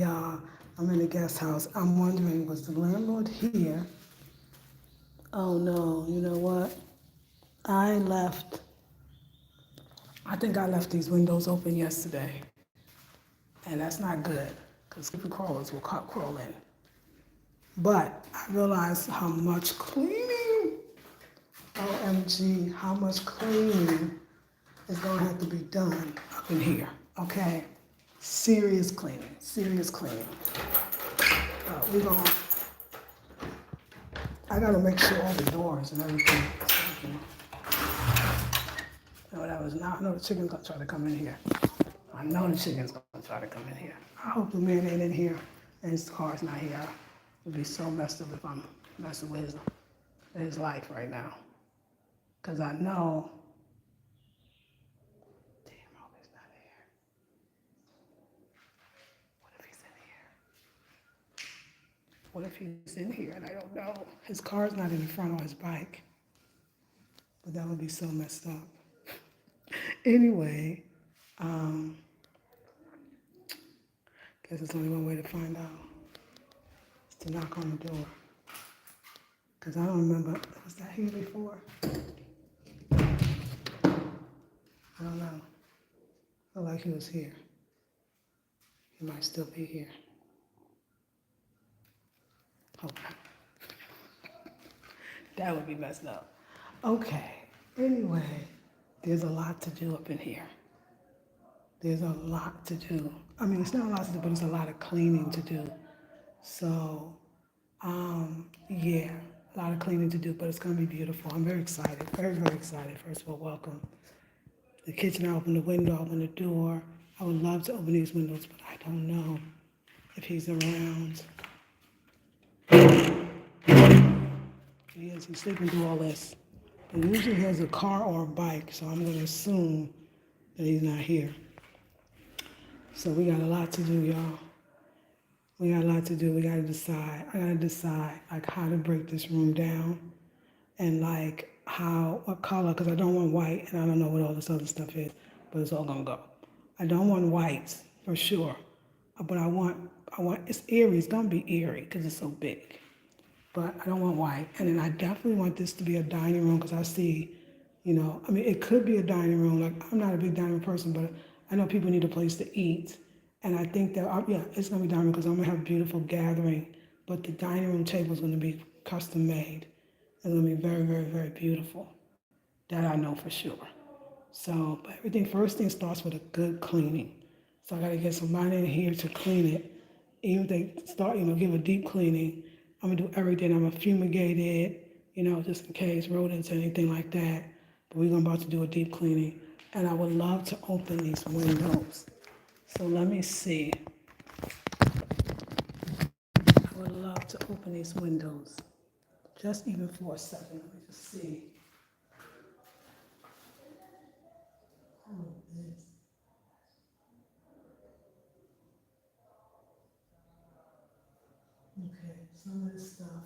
y'all. I'm in the guest house. I'm wondering, was the landlord here? Oh no, you know what? I left, I think I left these windows open yesterday. And that's not good, because creepy crawlers will crawl in. But I realized how much cleaning, OMG, how much cleaning is gonna have to be done up in here, okay? Serious cleaning, serious cleaning. We're gonna, I gotta make sure all the doors and everything. No, that was not, I know the chicken's gonna try to come in here. I know the chicken's gonna try to come in here. I hope the man ain't in here and his car's not here. It'd be so messed up if I'm messing with his life right now. Cause I know, damn, I hope he's not here. What if he's in here? What if he's in here and I don't know? His car's not in the front of his bike. But that would be so messed up. Anyway, guess there's only one way to find out. Is to knock on the door. Because I don't remember, was that here before? I don't know. Felt like he was here. He might still be here. Hope not. That would be messed up. Okay. Anyway, there's a lot to do up in here. There's a lot to do. I mean, it's not a lot to do, but it's a lot of cleaning to do. So, yeah, a lot of cleaning to do, but it's gonna be beautiful. I'm very excited, very, very excited. First of all, welcome. The kitchen, I opened the window, I opened the door. I would love to open these windows, but I don't know if he's around. He is, he's sleeping through all this. But usually he has a car or a bike, so I'm gonna assume that he's not here. So we got a lot to do, y'all. We got a lot to do. We gotta decide. I gotta decide like how to break this room down and like what color, because I don't want white and I don't know what all this other stuff is, but it's all gonna go. I don't want whites for sure, but I want, it's eerie. It's gonna be eerie because it's so big. But I don't want white. And then I definitely want this to be a dining room because I see, I mean, it could be a dining room. Like, I'm not a big dining room person, but I know people need a place to eat. And I think that, yeah, it's going to be dining room because I'm going to have a beautiful gathering. But the dining room table is going to be custom made. It's going to be very, very, very beautiful. That I know for sure. So, but everything, first thing starts with a good cleaning. So I got to get somebody in here to clean it. Even if they start, give a deep cleaning, I'm gonna do everything. I'm gonna fumigate it, just in case rodents or anything like that. But we're about to do a deep cleaning. And I would love to open these windows. So let me see. I would love to open these windows. Just even for a second. Let me just see. Oh, this. Okay, some of this stuff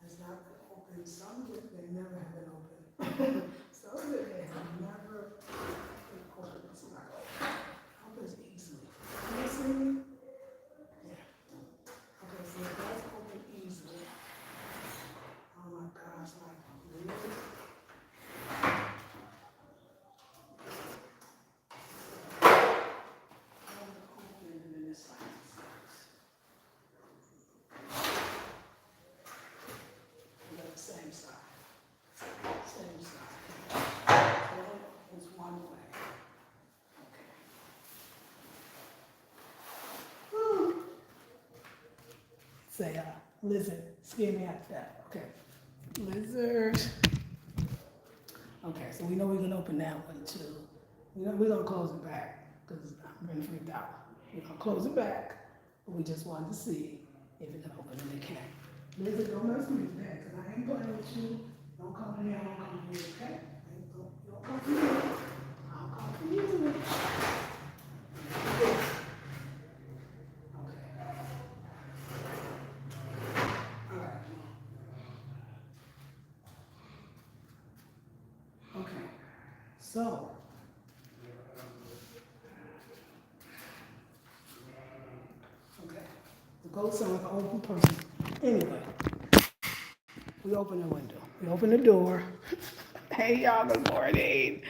has not been opened. Some of it they never have been opened. Some of it they have never been opened. It's not open. Opens easily. Can you see me? Yeah. Okay, so it does open easily. Oh my gosh, like really? Open and then this side. And then the same side. Same side. So it opens one way. Okay. Whew. Say, lizard. Scare me out of that. Okay. Lizard. Okay, so we know we're gonna open that one too. We're gonna close it back because I'm really freaked out. We're gonna close it back, but we just wanted to see if it can open and it can. Lizard, don't mess with me today because I ain't playing with you. Don't come in here, I don't come in here, okay? Don't come for me. I'll come for you. Okay. All right. Okay. So, okay, Ghosts sound like an open person. Anyway, we open the window. We open the door. Hey y'all, good morning.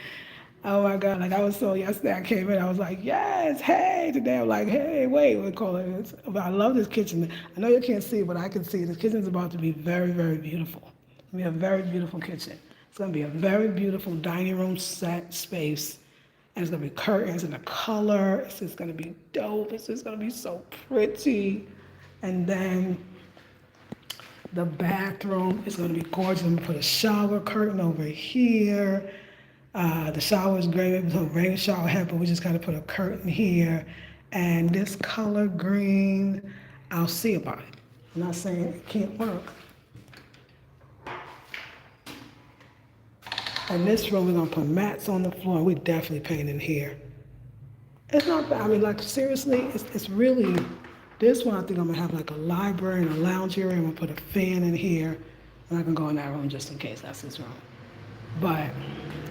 Oh my God, like I was so yesterday I came in, I was like, yes, hey. Today I'm like, hey, wait, what call it? But I love this kitchen. I know you can't see it, but I can see it. This kitchen is about to be very, very beautiful. It's gonna be a very beautiful kitchen. It's gonna be a very beautiful dining room set space. And it's gonna be curtains and the color. It's just gonna be dope. It's just gonna be so pretty. And then the bathroom is going to be gorgeous. I'm going to put a shower curtain over here. The shower is great. Maybe some rain shower head, but we just got to put a curtain here. And this color green, I'll see about it. I'm not saying it can't work. And this room, we're going to put mats on the floor. We definitely painting here. It's not bad. I mean, like, seriously, it's really, this one I think I'm going to have like a library and a lounge area. I'm going to put a fan in here. And I can go in that room just in case that's his room. But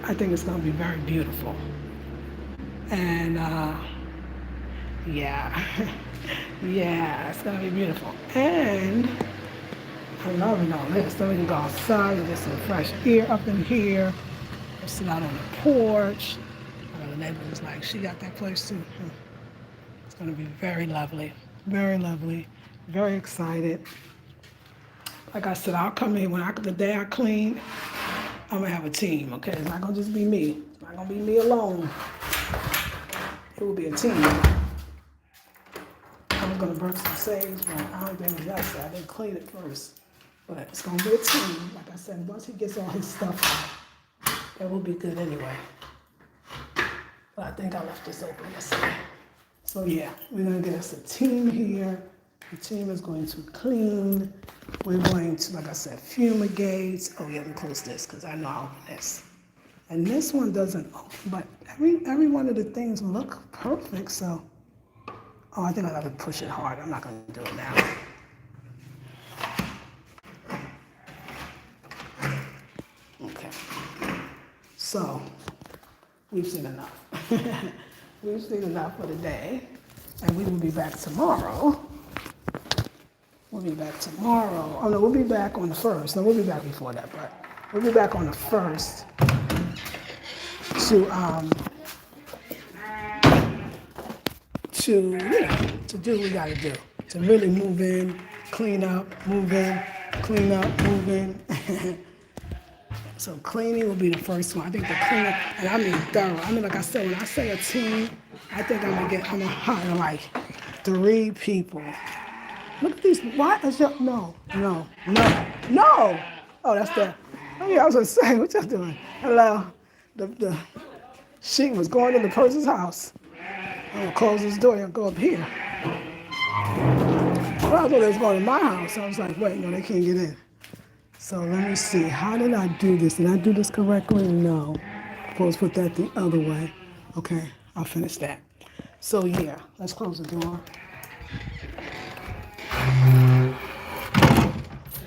I think it's going to be very beautiful. And, yeah. Yeah, it's going to be beautiful. And I'm loving all this. Then we can go outside and get some fresh air up in here. We'll sit out on the porch. The neighbor was like, she got that place too. It's going to be very lovely, very excited. Like I said, I'll come in the day I clean, I'm going to have a team, okay? It's not going to just be me. It's not going to be me alone. It will be a team. I was going to burn some sage, but I don't think it's necessary. I didn't clean it first. But it's going to be a team. Like I said, once he gets all his stuff out, it will be good anyway. But I think I left this open yesterday. So yeah, we're gonna get us a team here. The team is going to clean. We're going to, like I said, fumigate. Oh yeah, let me close this because I know I'll open this. And this one doesn't open, but every one of the things look perfect. So, oh, I think I gotta push it hard. I'm not gonna do it now. Okay. So, we've seen enough. We've seen enough for the day, and we will be back tomorrow. We'll be back tomorrow. Oh no, we'll be back on the 1st. No, we'll be back before that, but we'll be back on the 1st to do what we gotta do. To really move in, clean up, move in, clean up, move in. So cleaning will be the first one. I think the cleanup, and I mean thorough. I mean, like I said, when I say a team, I think I'm gonna hire like 3 people. Look at these. Why is your no? Oh, that's that. Oh yeah, I was gonna say, what y'all doing? Hello. The sheet was going to the person's house. I'm gonna close this door and go up here. Well, I thought they was going to my house. I was like, wait, no, they can't get in. So let me see, how did I do this? Did I do this correctly? No. Suppose put that the other way. Okay, I'll finish that. So yeah, let's close the door.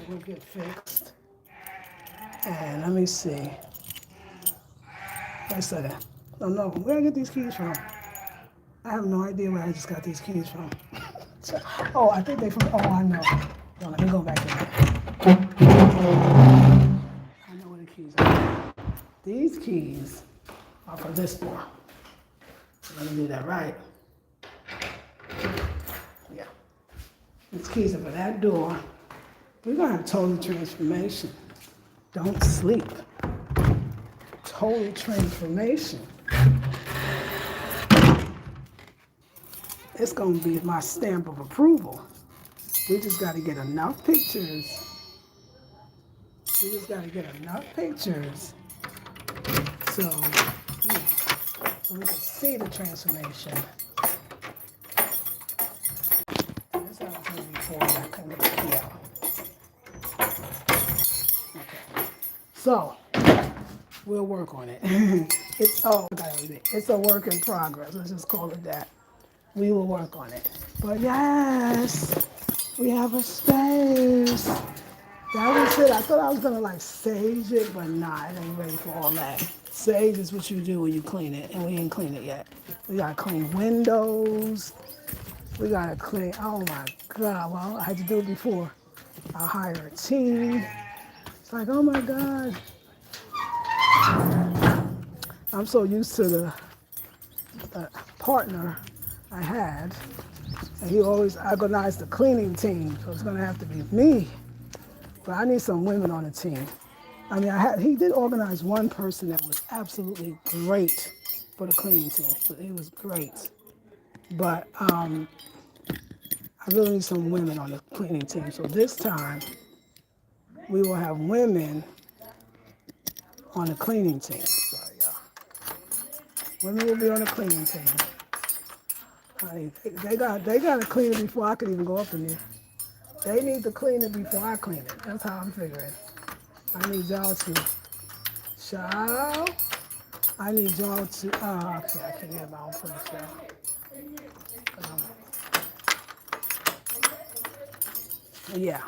We'll get fixed. And let me see. I said that. I don't know, where did I get these keys from? I have no idea where I just got these keys from. Oh, I think they're from, I know. No, let me go back in there. I know where the keys are. These keys are for this door. So let me do that right. Yeah. These keys are for that door. We're gonna have total transformation. Don't sleep. Total transformation. It's gonna be my stamp of approval. We just gotta get enough pictures. So we can see the transformation. This is how it's gonna be before I can get the key out. Okay. So, we'll work on it. It's a work in progress. Let's just call it that. We will work on it. But yes, we have a space. That was it. I thought I was gonna like sage it, but nah, it ain't ready for all that. Sage is what you do when you clean it, and we ain't clean it yet. We gotta clean windows. We gotta clean. Oh my God. Well, I had to do it before. I hire a team. It's like, oh my God. I'm so used to the partner I had, and he always organized the cleaning team, so it's gonna have to be me. But I need some women on the team. I mean, he did organize one person that was absolutely great for the cleaning team. So he was great. But I really need some women on the cleaning team. So this time we will have women on the cleaning team. Sorry, y'all. Women will be on the cleaning team. They got to clean it before I can even go up in there. They need to clean it before I clean it. That's how I'm figuring. I need y'all to child. I need y'all to. Okay, I can't get my own place, yeah.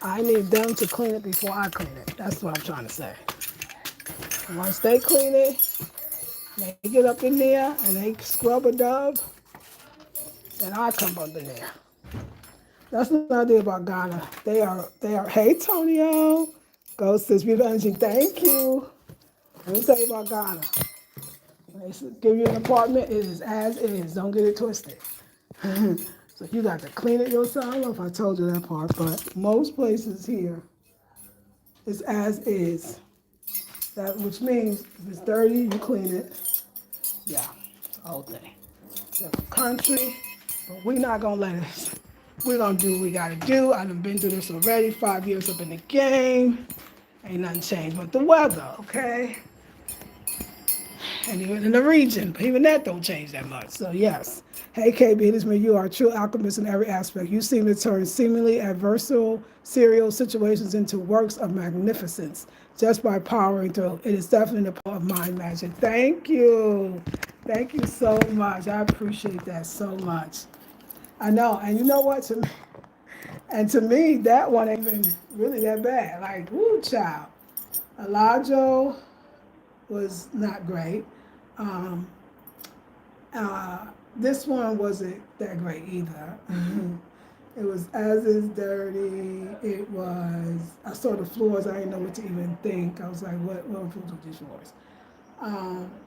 I need them to clean it before I clean it. That's what I'm trying to say. Once they clean it, they get up in there and they scrub a dub, then I come up in there. That's the idea about Ghana. They are, hey, Tonio, go sis, beautiful energy, thank you. Let me tell you about Ghana. When they give you an apartment, it is as is. Don't get it twisted. So you got to clean it yourself. I don't know if I told you that part, but most places here, it's as is. That which means if it's dirty, you clean it. Yeah, the whole thing. Different country, but we're not gonna let it. We're gonna do what we gotta do. I've been through this already. 5 years up in the game. Ain't nothing changed but the weather, okay? And even in the region, but even that don't change that much. So yes. Hey KB, it is me. You are a true alchemist in every aspect. You seem to turn seemingly adversarial serial situations into works of magnificence just by powering through. It is definitely the power of mind magic. Thank you. Thank you so much. I appreciate that so much. I know, and you know what? To me, that one ain't even really that bad. Like, woo, child. Elijah was not great. Um, this one wasn't that great either. It was as is dirty. It was, I saw the floors, I didn't know what to even think. I was like, what am I supposed to do with these floors?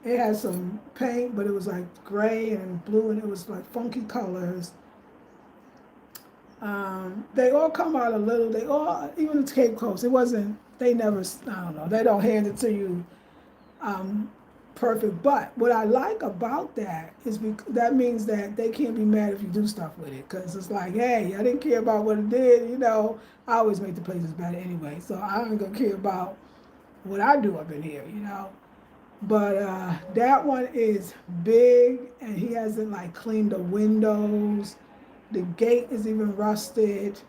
It had some paint, but it was like gray and blue, and it was like funky colors. They all come out a little, they all, even the Cape Coast, it wasn't, they never, I don't know, they don't hand it to you perfect. But what I like about that is that means that they can't be mad if you do stuff with it. Because it's like, hey, I didn't care about what it did, you know. I always make the places better anyway. So I ain't going to care about what I do up in here, you know. But that one is big, and he hasn't like cleaned the windows. The gate is even rusted.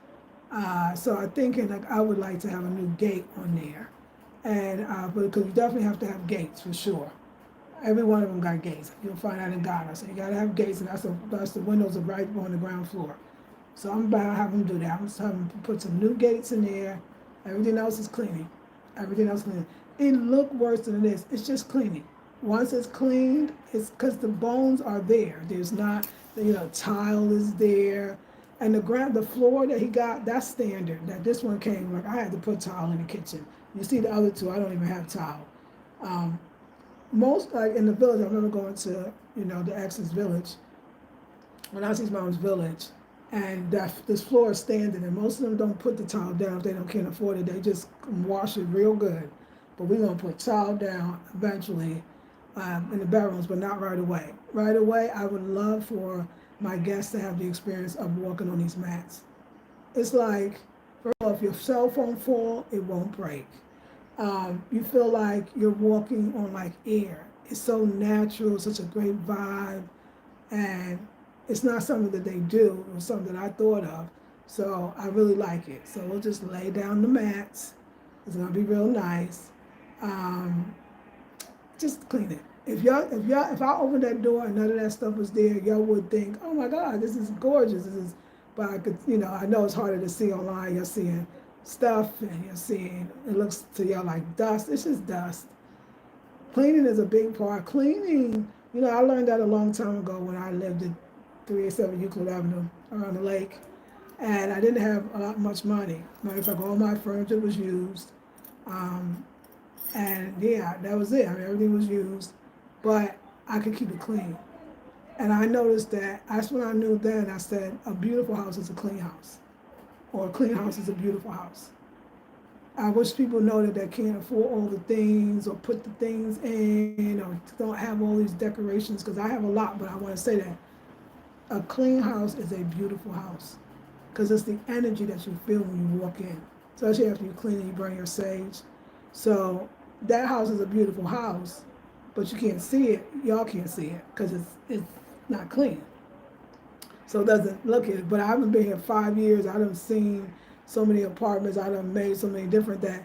So I'm thinking like I would like to have a new gate on there. And because you definitely have to have gates for sure. Every one of them got gates. You'll find that in Ghana. So you gotta have gates, and that's the windows are right on the ground floor. So I'm about to have them do that. I'm just having to put some new gates in there. Everything else is cleaning. Everything else cleaning. It look worse than it is. It's just cleaning. Once it's cleaned, it's because the bones are there. There's not, tile is there. And the floor that he got, that's standard. That this one came, like I had to put tile in the kitchen. You see the other two, I don't even have tile. Most, like in the village, I remember going to, the ex's village, Renazi's mom's village, and this floor is standing, and most of them don't put the tile down if they can't afford it. They just wash it real good. But we're gonna put tile down eventually in the bedrooms, but not right away. Right away, I would love for my guests to have the experience of walking on these mats. It's like, first of all, if your cell phone fall, it won't break. You feel like you're walking on like air. It's so natural, such a great vibe, and it's not something that they do. It was something that I thought of, so I really like it. So we'll just lay down the mats. It's gonna be real nice. Just clean it. If I opened that door and none of that stuff was there, y'all would think, oh my God, this is gorgeous. But I could, I know it's harder to see online. You're seeing stuff and you're seeing, it looks to y'all like dust. It's just dust. Cleaning is a big part. Cleaning, I learned that a long time ago when I lived 387 Euclid Avenue around the lake. And I didn't have a lot much money. Matter of fact, all my furniture was used. Um, and yeah, that was it. I mean, everything was used, but I could keep it clean. And I noticed that that's when I knew then. I said, a beautiful house is a clean house, or a clean house is a beautiful house. I wish people know that they can't afford all the things or put the things in or don't have all these decorations, because I have a lot, but I want to say that a clean house is a beautiful house because it's the energy that you feel when you walk in, especially after you clean and you burn your sage. So that house is a beautiful house, but you can't see it. Y'all can't see it because it's not clean. So it doesn't look it. But I've been here 5 years. I done seen so many apartments. I done made so many different that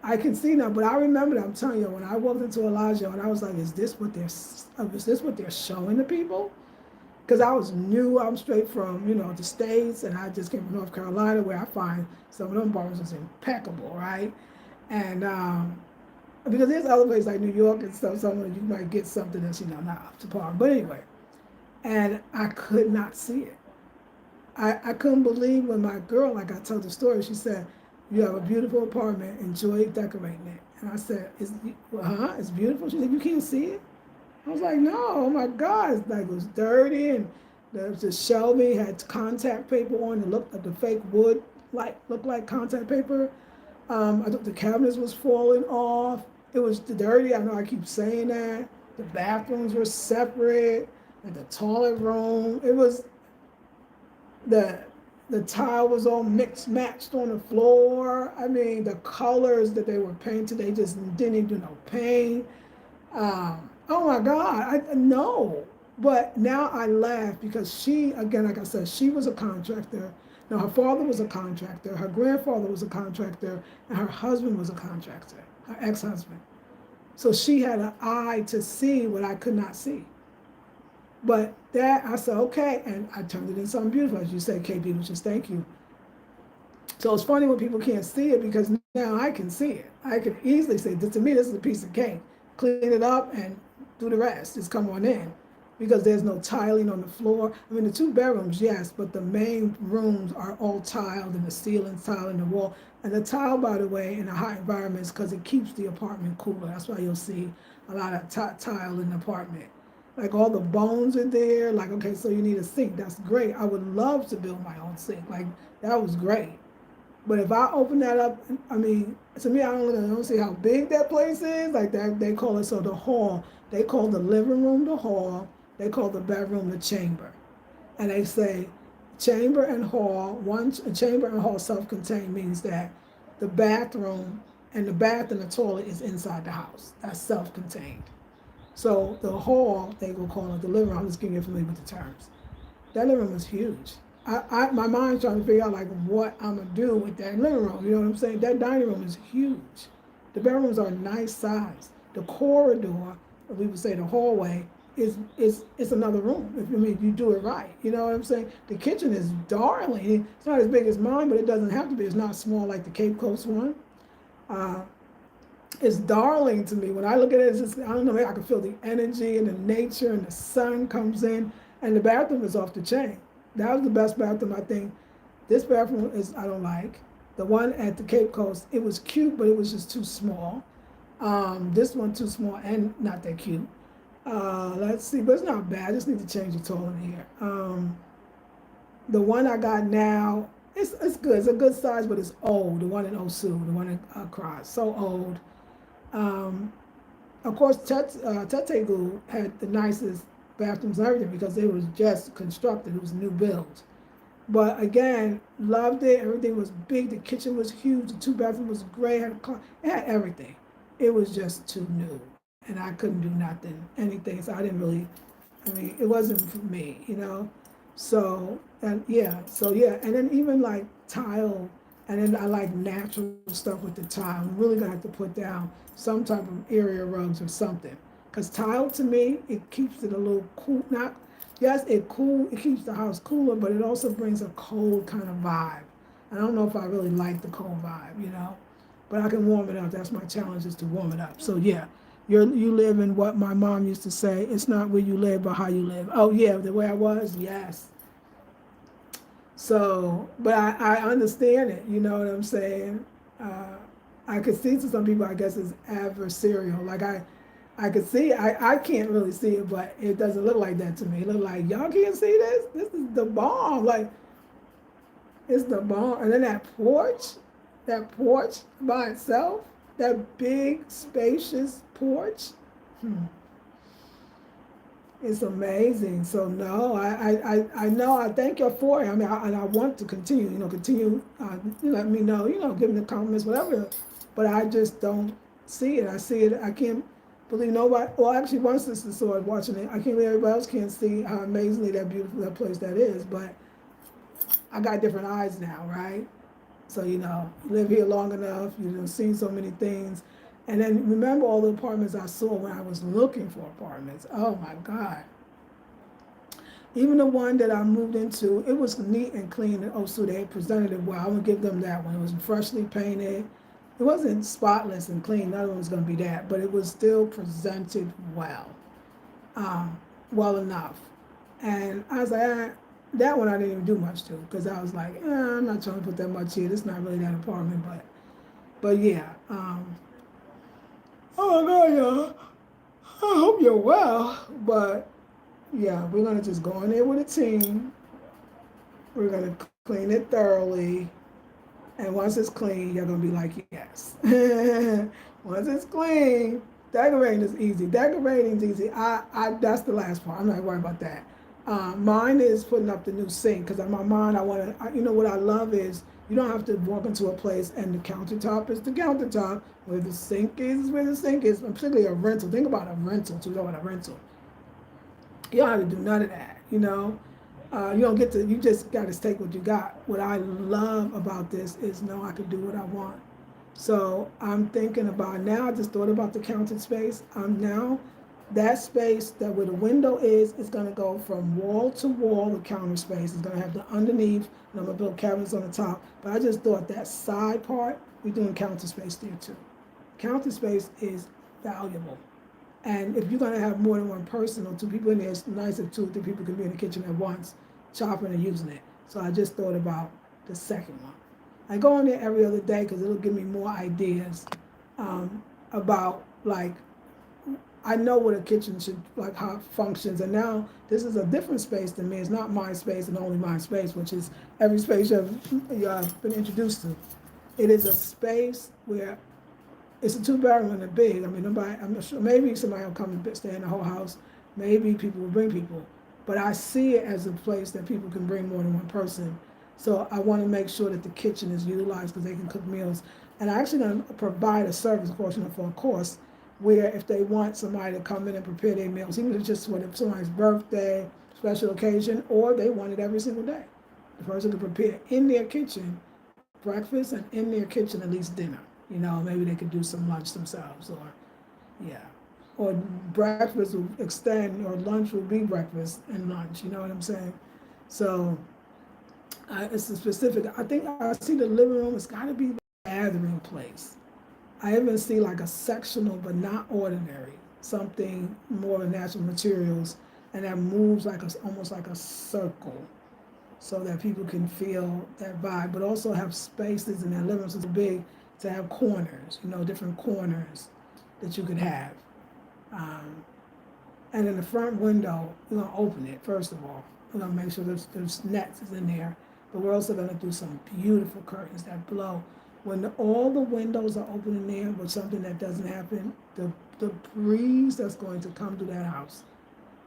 I can see now. But I remember that, I'm telling you, when I walked into Elijah and I was like, is this what they're showing the people? Because I was new. I'm straight from, the States, and I just came from North Carolina, where I find some of them bars was impeccable, right? And because there's other places like New York and stuff, somewhere you might get something that's, not up to par. But anyway, and I could not see it. I couldn't believe when my girl, like I told the story, she said, you have a beautiful apartment, enjoy decorating it. And I said, it's beautiful? She said, you can't see it? I was like, no, oh my God, it's like it was dirty, and the shelving had contact paper on it, looked like the fake wood, looked like contact paper. I thought the cabinets was falling off. It was dirty. I know I keep saying that. The bathrooms were separate, and the toilet room. It was the the tile was all mixed matched on the floor. I mean, the colors that they were painted, they just didn't even do no paint. Oh my God, I no. But now I laugh because she, again, like I said, she was a contractor. Now her father was a contractor, her grandfather was a contractor, and her husband was a contractor, her ex-husband. So she had an eye to see what I could not see. But that, I said, okay, and I turned it into something beautiful, as you said, KB, which is thank you. So it's funny when people can't see it because now I can see it. I can easily say, to me, this is a piece of cake. Clean it up and do the rest. Just come on in. Because there's no tiling on the floor. I mean, the 2 bedrooms, yes, but the main rooms are all tiled, and the ceiling's tiled in the wall. And the tile, by the way, in a hot environment is because it keeps the apartment cooler. That's why you'll see a lot of tile in the apartment. Like all the bones are there. Like, okay, so you need a sink. That's great. I would love to build my own sink. Like, that was great. But if I open that up, I mean, to me, I don't see how big that place is. Like that, they call it, so the hall, they call the living room the hall, they call the bedroom the chamber. And they say chamber and hall, chamber and hall self-contained means that the bathroom and the bath and the toilet is inside the house. That's self-contained. So the hall, they will call it the living room. I'm just getting familiar with the terms. That living room is huge. My mind's trying to figure out like what I'm gonna do with that living room. You know what I'm saying? That dining room is huge. The bedrooms are nice size. The corridor, or we would say the hallway, is another room. If you do it right. You know what I'm saying? The kitchen is darling. It's not as big as mine, but it doesn't have to be. It's not small like the Cape Coast one. It's darling to me. When I look at it, it's just, I don't know, I can feel the energy and the nature, and the sun comes in, and the bathroom is off the chain. That was the best bathroom, I think. This bathroom I don't like. The one at the Cape Coast, it was cute, but it was just too small. This one too small and not that cute. Let's see, but it's not bad. I just need to change the toilet here. The one I got now, it's good. It's a good size, but it's old. The one in Osu, the one in Accra, so old. Of course, Tetegu had the nicest bathrooms and everything because it was just constructed. It was a new build. But again, loved it. Everything was big. The kitchen was huge. The 2 bedroom was great. It had everything. It was just too new, and I couldn't do nothing, anything. So I didn't really. I mean, it wasn't for me, So and then even like tile, and then I like natural stuff with the tile. I'm really gonna have to put down some type of area rugs or something. Because tile to me, it keeps it a little cool. It keeps the house cooler, but it also brings a cold kind of vibe. I don't know if I really like the cold vibe, But I can warm it up. That's my challenge, is to warm it up. So yeah, You live in what my mom used to say, it's not where you live, but how you live. Oh yeah, the way I was, yes. So, but I understand it, you know what I'm saying? Uh, I could see to some people, I guess, it's adversarial. Like I could see, I can't really see it, but it doesn't look like that to me. It look like, y'all can't see this? This is the bomb. Like, it's the bomb. And then that porch by itself, that big, spacious porch. Hmm. It's amazing. So no, I know. I thank you for it. I mean, and I want to continue. Continue. Let me know. Give me the comments, whatever. But I just don't see it. I see it. I can't believe nobody. Well, actually, one sister saw it watching it. I can't believe everybody else can't see how amazingly that beautiful that place that is. But I got different eyes now, right? So live here long enough. You've seen so many things. And then remember all the apartments I saw when I was looking for apartments. Oh my God. Even the one that I moved into, it was neat and clean. And oh, so they had presented it well. I would give them that one. It was freshly painted. It wasn't spotless and clean. None of it was going to be that, but it was still presented well, well enough. And I was like, that one I didn't even do much to because I was like, I'm not trying to put that much here. It's not really that apartment, but yeah. Oh my God, y'all. I hope you're well, but yeah, we're gonna just go in there with a team. We're gonna clean it thoroughly, and once it's clean, you're gonna be like, yes. Once it's clean, decorating is easy. Decorating's easy. I that's the last part. I'm not worried about that. Mine is putting up the new sink because in my mind, what I love is you don't have to walk into a place and the countertop is the countertop. Where the sink is where the sink is. And particularly a rental. Think about a rental. Too. About a rental. You don't have to do none of that. You don't get to. You just got to take what you got. What I love about this is no, I can do what I want. So I'm thinking about now. I just thought about the counter space. I'm now that space that where the window is going to go from wall to wall. The counter space is going to have the underneath, and I'm going to build cabinets on the top. But I just thought that side part we're doing counter space there too. Counter space is valuable. And if you're gonna have more than one person or two people in there, it's nice if 2 or 3 people can be in the kitchen at once, chopping and using it. So I just thought about the second one. I go in there every other day because it'll give me more ideas about like I know what a kitchen should like how it functions. And now this is a different space than me. It's not my space and only my space, which is every space you've been introduced to. It is a space where it's a 2-bedroom and a big. I mean, nobody. I'm not sure. Maybe somebody will come and stay in the whole house. Maybe people will bring people. But I see it as a place that people can bring more than one person. So I want to make sure that the kitchen is utilized because they can cook meals. And I'm actually going to provide a service, of course, for a course, where if they want somebody to come in and prepare their meals, even if it's just for somebody's birthday, special occasion, or they want it every single day, the person can prepare in their kitchen breakfast and in their kitchen at least dinner. Maybe they could do some lunch themselves, or yeah, or breakfast will extend, or lunch will be breakfast and lunch. You know what I'm saying? So it's a specific. I think I see the living room. It's got to be the gathering place. I even see like a sectional, but not ordinary. Something more of natural materials, and that moves like almost like a circle, so that people can feel that vibe, but also have spaces in their living rooms. It's big to have corners, different corners that you could have. Um, and in the front window, we're gonna open it first of all. We're gonna make sure there's nets is in there, but we're also gonna do some beautiful curtains that blow. When all the windows are open in there, but something that doesn't happen, the breeze that's going to come through that house,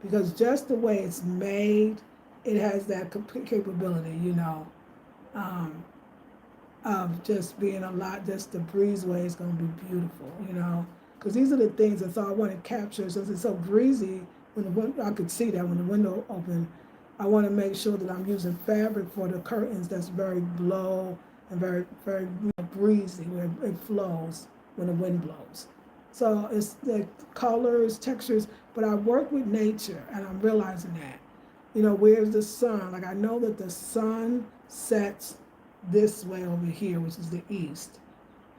because just the way it's made, it has that capability, um, of just being a lot, just the breezeway is going to be beautiful, because these are the things that I want to capture. Since it's so breezy, I could see that when the window opened, I want to make sure that I'm using fabric for the curtains that's very blow and very, very breezy, where it flows when the wind blows. So it's the colors, textures, but I work with nature, and I'm realizing that. Where's the sun? Like I know that the sun sets this way over here, which is the east.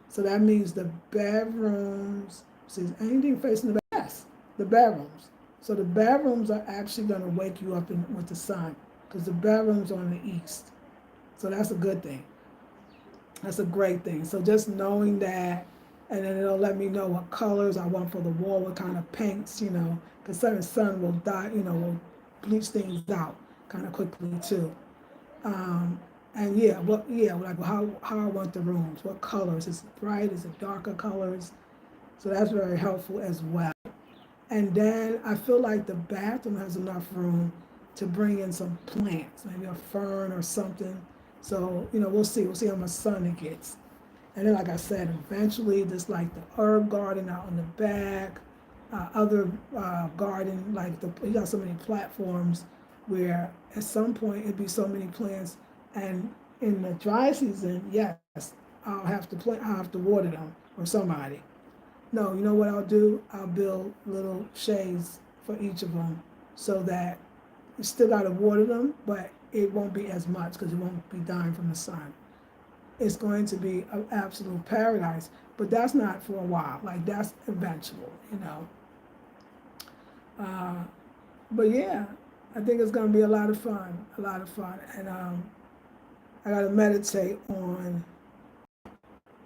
So that means the bedrooms See, is anything facing the back? Yes, the bedrooms. So the bedrooms are actually going to wake you up with the sun because the bedrooms are on the east. So that's a good thing. That's a great thing. So just knowing that, and then it'll let me know what colors I want for the wall, what kind of paints, because certain sun will die, will bleach things out kind of quickly too. Um, and like how I want the rooms, what colors, is it bright, is it darker colors? So that's very helpful as well. And then I feel like the bathroom has enough room to bring in some plants, maybe a fern or something. So, we'll see. We'll see how much sun it gets. And then, like I said, eventually, just like the herb garden out in the back, other garden, like you got so many platforms where at some point it'd be so many plants. And in the dry season, yes, I'll have to water them or somebody. No, you know what I'll do? I'll build little shades for each of them so that you still got to water them, but it won't be as much because it won't be dying from the sun. It's going to be an absolute paradise, but that's not for a while. Like that's eventual. Uh, but yeah, I think it's going to be a lot of fun, and I got to meditate on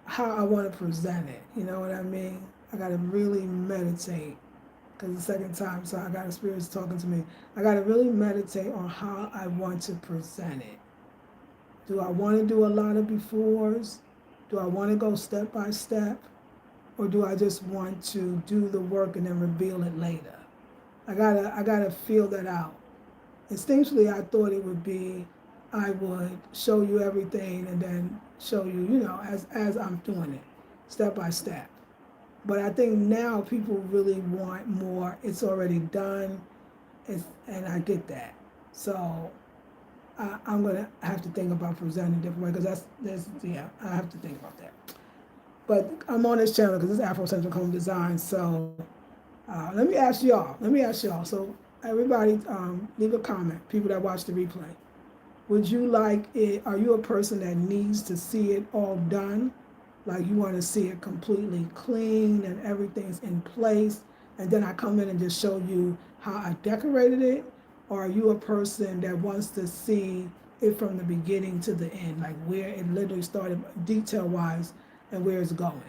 how I want to present it. You know what I mean? I got to really meditate because the second time, so I got a spirit talking to me. I got to really meditate on how I want to present it. Do I want to do a lot of befores? Do I want to go step by step? Or do I just want to do the work and then reveal it later? I gotta feel that out. Instinctually, I thought it would be, I would show you everything and then show you, as I'm doing it, step by step. But I think now people really want more. It's already done, and I get that. So I'm gonna have to think about presenting a different way because I have to think about that. But I'm on this channel because it's Afrocentric Home Design. So let me ask y'all. So everybody, leave a comment. People that watch the replay, would you like it? Are you a person that needs to see it all done? Like you want to see it completely clean and everything's in place, and then I come in and just show you how I decorated it? Or are you a person that wants to see it from the beginning to the end, like where it literally started detail-wise and where it's going?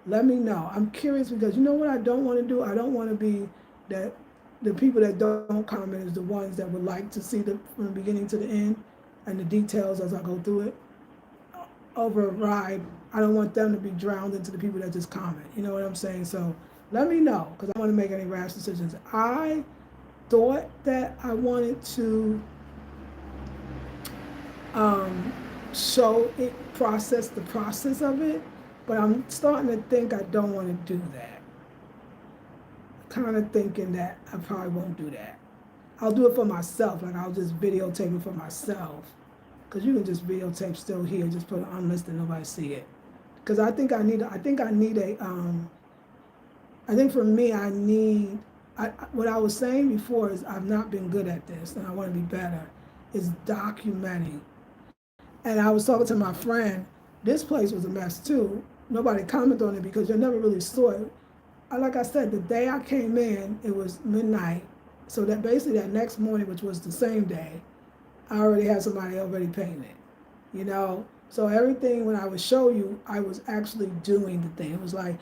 Let me know. I'm curious because you know what I don't want to do? I don't want to be that the people that don't comment is the ones that would like to see from the beginning to the end and the details as I go through it override. I don't want them to be drowned into the people that just comment. You know what I'm saying? So let me know because I want to make any rash decisions. I thought that I wanted to show it, the process of it, but I'm starting to think I don't want to do that. Kind of thinking that I probably won't do that. I'll do it for myself, like I'll just videotape it for myself. Because you can just videotape still here, just put it unlisted, nobody see it. Because I think for me, what I was saying before is I've not been good at this, and I want to be better, is documenting. And I was talking to my friend, this place was a mess too. Nobody commented on it because you never really saw it. Like I said, the day I came in, it was midnight. So that basically that next morning, which was the same day, I already had somebody already painting it, So everything when I would show you, I was actually doing the thing. It was like,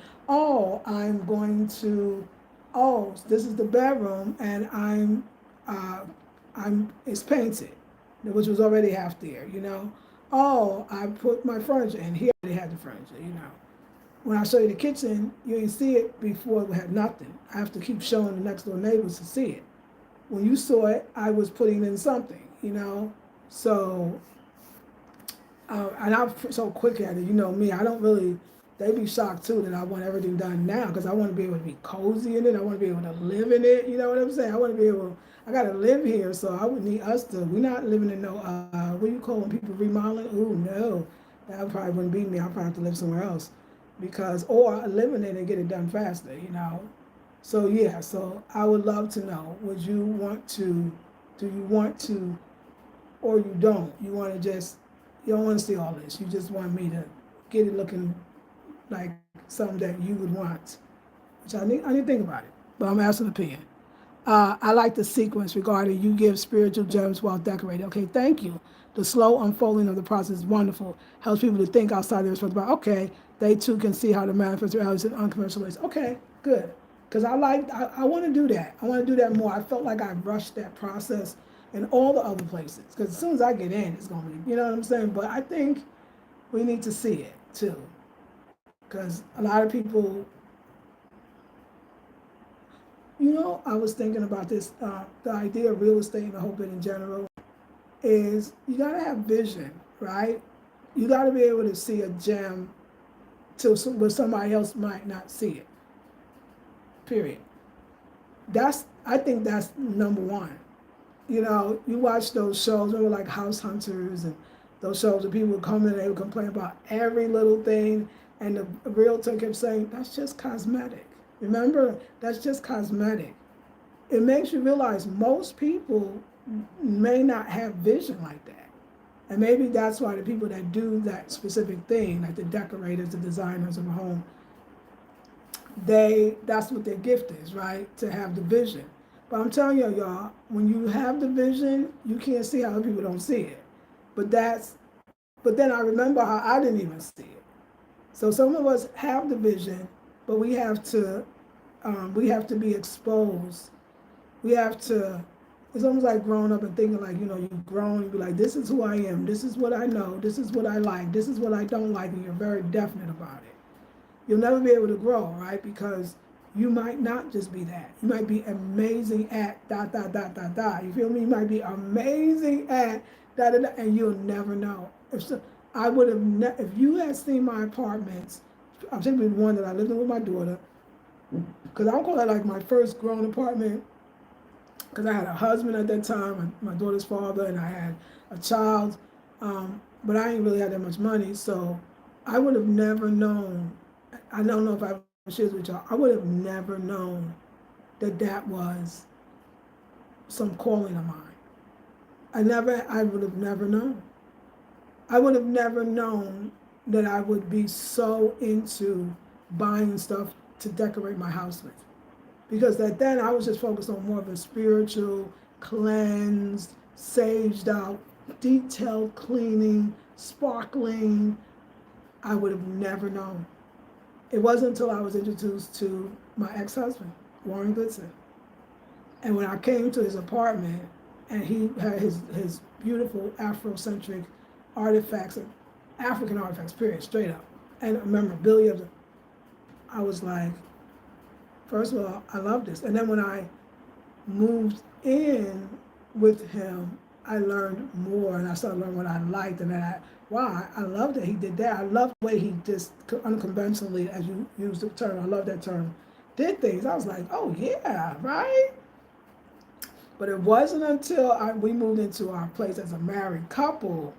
this is the bedroom and it's painted, which was already half there. I put my furniture in here. They had the furniture. When I show you the kitchen, you didn't see it before it had nothing. I have to keep showing the next door neighbors to see it. When you saw it, I was putting in something. So, and I'm so quick at it, me, I don't really, they be shocked too that I want everything done now because I want to be able to be cozy in it. I want to be able to live in it. You know what I'm saying? I got to live here, so I would need we're not living in no, what do you call when people remodeling? Ooh, no, that probably wouldn't be me. I'll probably have to live somewhere else or live in it and get it done faster. So yeah, so I would love to know, do you want to, or you don't? You want to you don't want to see all this. You just want me to get it looking like something that you would want. which I need to think about it, but I'm asking an opinion. I like the sequence regarding you give spiritual gems while decorating. Okay, thank you. The slow unfolding of the process is wonderful. Helps people to think outside their responsibility. Okay, they too can see how to manifest realities in unconventional ways. Okay, good. Because I want to do that. I want to do that more. I felt like I rushed that process in all the other places. Because as soon as I get in, it's going to be, you know what I'm saying? But I think we need to see it too. Because a lot of people, I was thinking about this, the idea of real estate and the whole bit in general is you got to have vision, right? You got to be able to see a gem where somebody else might not see it, period. I think that's number one. You watch those shows, remember like House Hunters and those shows where people would come in and they would complain about every little thing, and the realtor kept saying, that's just cosmetic. Remember, that's just cosmetic. It makes you realize most people may not have vision like that. And maybe that's why the people that do that specific thing, like the decorators, the designers of a home, that's what their gift is, right? To have the vision. But I'm telling y'all, when you have the vision, you can't see how other people don't see it. But then I remember how I didn't even see it. So some of us have the vision, but we have to be exposed. We have to. It's almost like growing up and thinking like, you've grown. You be like, this is who I am. This is what I know. This is what I like. This is what I don't like, and you're very definite about it. You'll never be able to grow, right? Because you might not just be that. You might be amazing at ... You feel me? You might be amazing at ... and you'll never know. I would have if you had seen my apartments, I'm simply the one that I lived in with my daughter, because I'll call that like my first grown apartment, because I had a husband at that time, my daughter's father, and I had a child, but I didn't really have that much money, so I would have never known. I don't know if I shared with y'all. I would have never known that was some calling of mine. I would have never known. I would have never known that I would be so into buying stuff to decorate my house with. Because then I was just focused on more of a spiritual, cleansed, saged out, detailed cleaning, sparkling. I would have never known. It wasn't until I was introduced to my ex-husband, Warren Goodson. And when I came to his apartment and he had his beautiful Afrocentric artifacts, African artifacts, period, straight up, and memorabilia, I was like, first of all, I love this. And then when I moved in with him, I learned more, and I started learning what I liked, and then I love that he did that. I love the way he just unconventionally, as you use the term, I love that term, did things. I was like, oh yeah, right? But it wasn't until we moved into our place as a married couple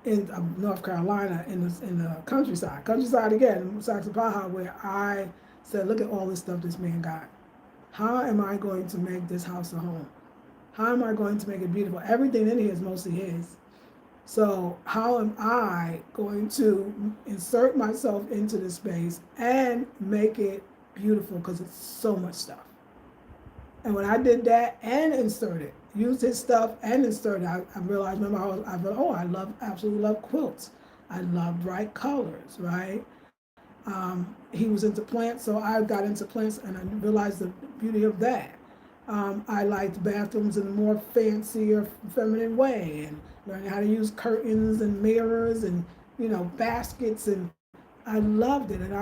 in North Carolina, in the countryside again, Saxapaha, where I said, look at all this stuff this man got. How am I going to make this house a home? How am I going to make it beautiful? Everything in here is mostly his. So how am I going to insert myself into this space and make it beautiful, because it's so much stuff. And when I did that and inserted, used his stuff and inserted, I realized, remember, I absolutely love quilts. I love bright colors, right? He was into plants, so I got into plants, and I realized the beauty of that. I liked bathrooms in a more fancier, feminine way, and learning how to use curtains and mirrors and, baskets, and I loved it. And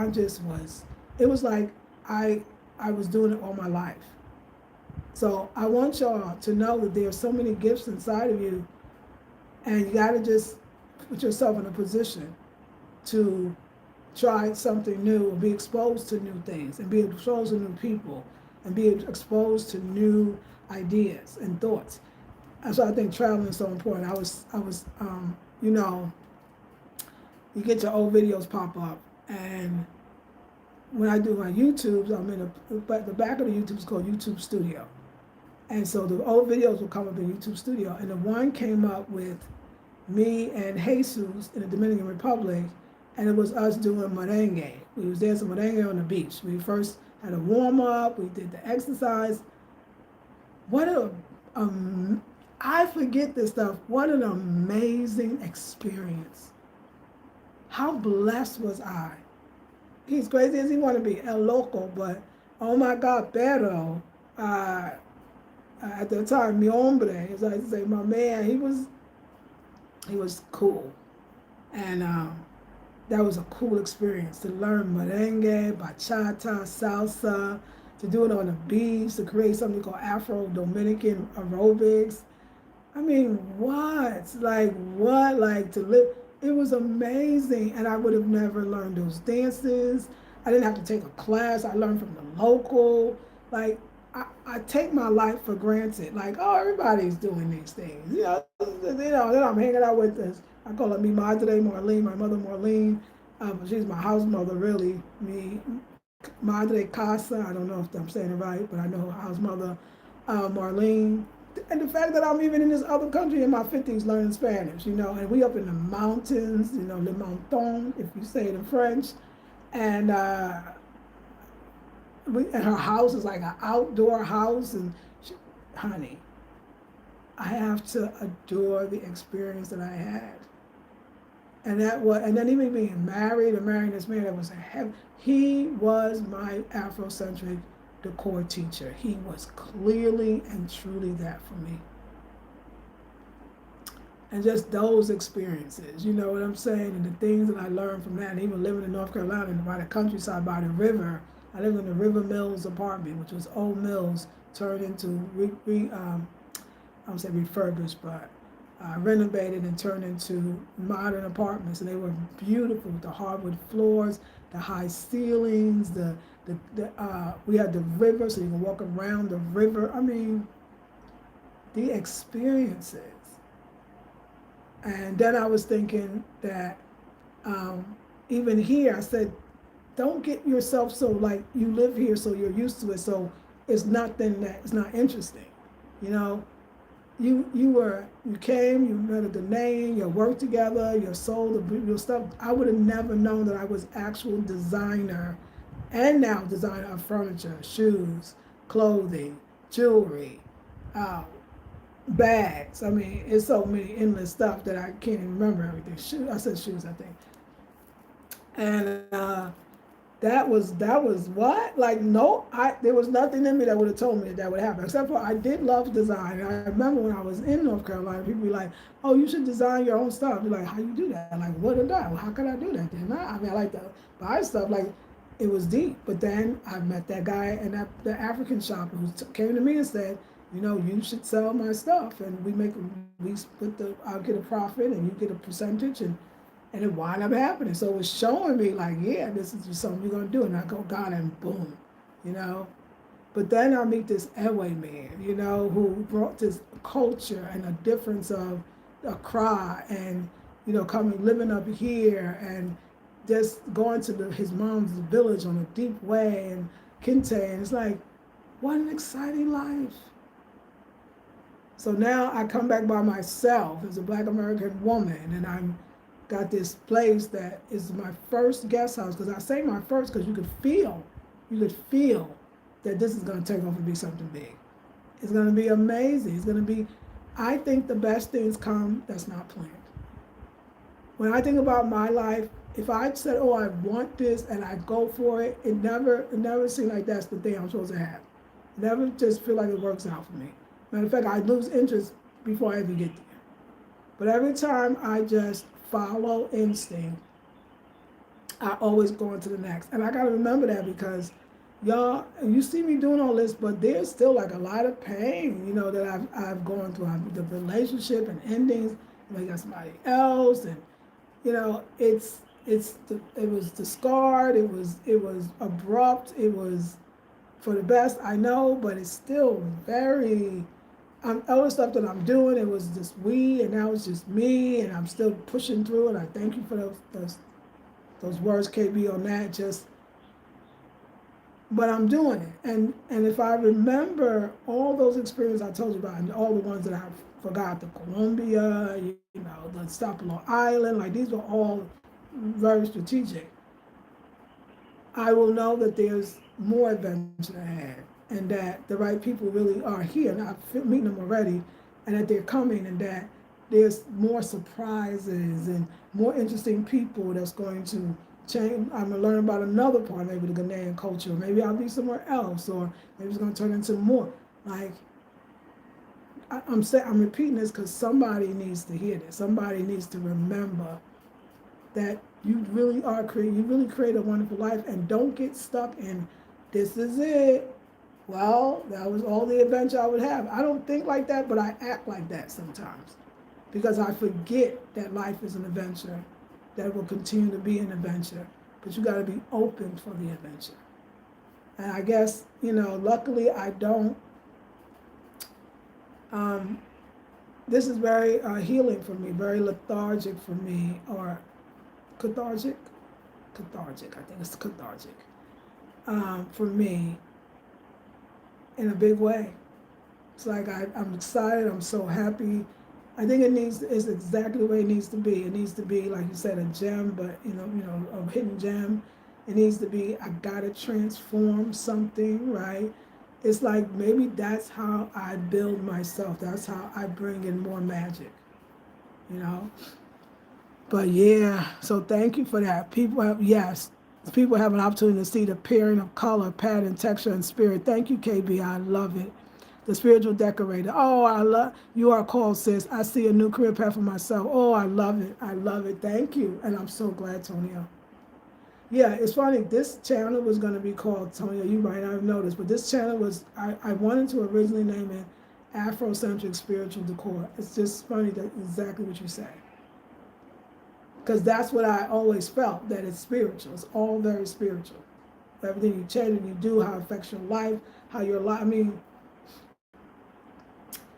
it was like I was doing it all my life. So I want y'all to know that there are so many gifts inside of you, and you got to just put yourself in a position to try something new, or be exposed to new things, and be exposed to new people, and be exposed to new ideas and thoughts. That's why I think traveling is so important. I was you get your old videos pop up, and when I do my YouTubes, I'm in the back of the YouTube is called YouTube Studio. And so the old videos will come up in YouTube Studio, and the one came up with me and Jesus in the Dominican Republic, and it was us doing merengue. We was dancing merengue on the beach. We first had a warm up. We did the exercise. What a I forget this stuff. What an amazing experience. How blessed was I? He's crazy as he want to be, El Loco, but oh my God, pero at the time, mi hombre, as I say, my man, he was cool, and that was a cool experience to learn merengue, bachata, salsa, to do it on the beach, to create something called Afro Dominican aerobics. I mean, what? Like, what? Like, to live. It was amazing. And I would have never learned those dances. I didn't have to take a class. I learned from the local. Like, I take my life for granted. Like, oh, everybody's doing these things. Then I'm hanging out with this. I call her mi madre Marlene, my mother Marlene. She's my house mother, really. Mi madre casa. I don't know if I'm saying it right, but I know her house mother, Marlene. And the fact that I'm even in this other country in my 50s learning Spanish, and we up in the mountains, le monton, if you say it in French. And and her house is like an outdoor house. And honey, I have to adore the experience that I had. And then even being married and marrying this man that was a heaven, he was my Afrocentric decor teacher. He was clearly and truly that for me. And just those experiences, you know what I'm saying? And the things that I learned from that, and even living in North Carolina by the countryside, by the river. I lived in the River Mills apartment, which was old mills turned into, I would say refurbished, but renovated and turned into modern apartments. And they were beautiful, with the hardwood floors, the high ceilings, we had the river, so you can walk around the river. I mean, the experiences. And then I was thinking that even here, I said, don't get yourself so like you live here, so you're used to it, so it's nothing that it's not interesting. You came, you met a Ghanaian, you worked together, you sold your stuff. I would have never known that I was actual designer and now designer of furniture, shoes, clothing, jewelry, bags. I mean, it's so many endless stuff that I can't even remember everything. I said shoes, I think. And that was what? Like, no, there was nothing in me that would have told me that would happen, except for I did love design. And I remember when I was in North Carolina, people be like, oh, you should design your own stuff. You're like, how you do that? Like, what did I? Well, how could I do that then? I mean, I like to buy stuff. Like, it was deep. But then I met that guy in the African shop who came to me and said, you should sell my stuff. And I'll get a profit and you get a percentage. And it wound up happening. So it was showing me like, yeah, this is just something you're going to do. And I go, God, and boom, But then I meet this Ewe man, who brought this culture and a difference of Accra and, coming, living up here and just going to his mom's village on a deep way and Kinte. And it's like, what an exciting life. So now I come back by myself as a Black American woman, and I'm got this place that is my first guest house, because I say my first because you could feel that this is going to take off and be something big. It's going to be amazing. It's going to be, I think the best things come that's not planned. When I think about my life, if I said, oh, I want this and I go for it, it never seemed like that's the thing I'm supposed to have. It never just feel like it works out for me. Matter of fact, I lose interest before I even get there. But every time I just follow instinct, I always go into the next. And I got to remember that, because y'all, you see me doing all this, but there's still like a lot of pain, that I've gone through. The relationship and endings, I got somebody else, and it was discard, it was abrupt, it was for the best, I know, but it's still very. All the stuff that I'm doing, it was just we, and now it's just me, and I'm still pushing through. And I thank you for those words, KB, on that. But I'm doing it, and if I remember all those experiences I told you about, and all the ones that I forgot, the Colombia, the Stapalo Island, like these were all very strategic. I will know that there's more adventure ahead, and that the right people really are here, and I'm meeting them already, and that they're coming, and that there's more surprises and more interesting people that's going to change. I'm gonna learn about another part, maybe the Ghanaian culture. Maybe I'll be somewhere else, or maybe it's gonna turn into more. Like I'm saying, I'm repeating this because somebody needs to hear this. Somebody needs to remember that you really are creating. You really create a wonderful life, and don't get stuck in this is it. Well, that was all the adventure I would have. I don't think like that, but I act like that sometimes because I forget that life is an adventure, that it will continue to be an adventure. But you got to be open for the adventure. And I guess, luckily I don't. This is very healing for me, very lethargic for me, or cathartic. Cathartic, I think it's cathartic for me in a big way. It's like I'm excited, I'm so happy. I think it's exactly the way it needs to be. It needs to be, like you said, a gem, but a hidden gem. It needs to be, I gotta transform something, right? It's like maybe that's how I build myself. That's how I bring in more magic, But yeah, so thank you for that. People have an opportunity to see the pairing of color, pattern, texture, and spirit. Thank you, KB. I love it. The spiritual decorator. Oh, I love you are called, sis. I see a new career path for myself. Oh, I love it. I love it. Thank you. And I'm so glad, Tonio. Yeah, it's funny. This channel was going to be called, Tonio, you might not have noticed, but this channel was, I wanted to originally name it Afrocentric Spiritual Decor. It's just funny that exactly what you said. Because that's what I always felt, that it's spiritual. It's all very spiritual. Everything you change and you do, how it affects your life, how your life,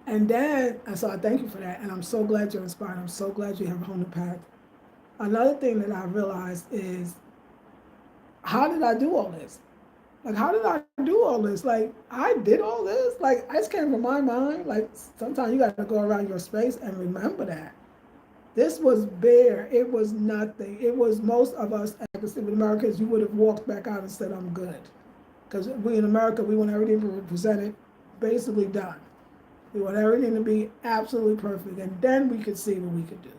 and then, so I thank you for that, and I'm so glad you're inspired. I'm so glad you have a whole new path. Another thing that I realized is, how did I do all this? Like, how did I do all this? Like, I did all this? Like, I just came from my mind. Like, sometimes you got to go around your space and remember that. This was bare. It was nothing. It was most of us, as Americans, you would have walked back out and said, I'm good. Because we in America, we want everything to be presented, basically done. We want everything to be absolutely perfect, and then we could see what we could do.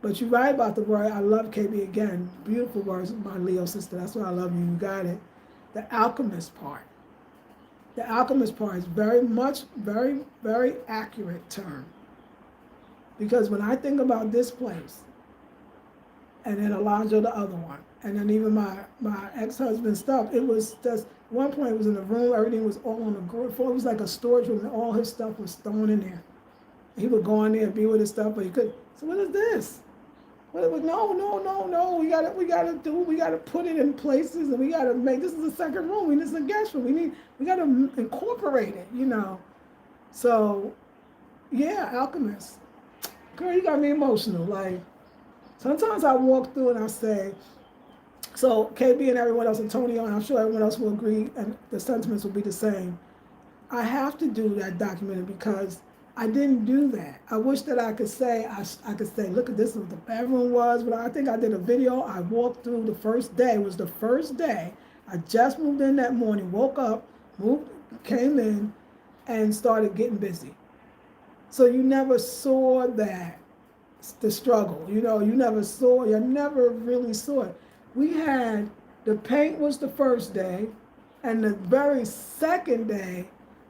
But you're right about the word. I love KB again. Beautiful words, my Leo sister. That's why I love you. You got it. The alchemist part. The alchemist part is very much, very, very accurate term. Because when I think about this place, and then Alonzo, the other one, and then even my ex-husband's stuff, it was just, one point it was in the room, everything was all on the ground floor. It was like a storage room, and all his stuff was thrown in there. He would go in there and be with his stuff, but he could. So what is this? No. We gotta put it in places, and we gotta make. This is a second room. This is a guest room. We gotta incorporate it, So, yeah, alchemist. Girl, you got me emotional. Like, sometimes I walk through and I say, so KB and everyone else, Antonio, and I'm sure everyone else will agree, and the sentiments will be the same. I have to do that documentary because I didn't do that. I wish that I could say, look at this is what the bedroom was, but I think I did a video. I walked through the first day. It was the first day. I just moved in that morning, woke up, came in, and started getting busy. So you never saw that, the struggle. You never really saw it. We had, the paint was the first day, and the very second day,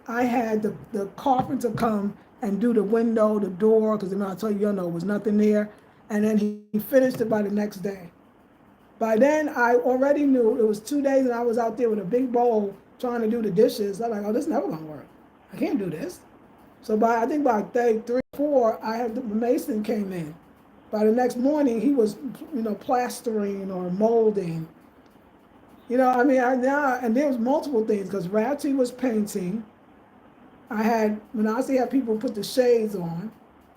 I had the carpenter come and do the window, the door, because I tell you, it was nothing there. And then he finished it by the next day. By then, I already knew it was 2 days, and I was out there with a big bowl trying to do the dishes. I'm like, oh, this is never gonna work. I can't do this. So I think by day 3 or 4, I had the mason came in. By the next morning, he was, plastering or molding. And there was multiple things, because Ratty was painting. Manasi had people put the shades on.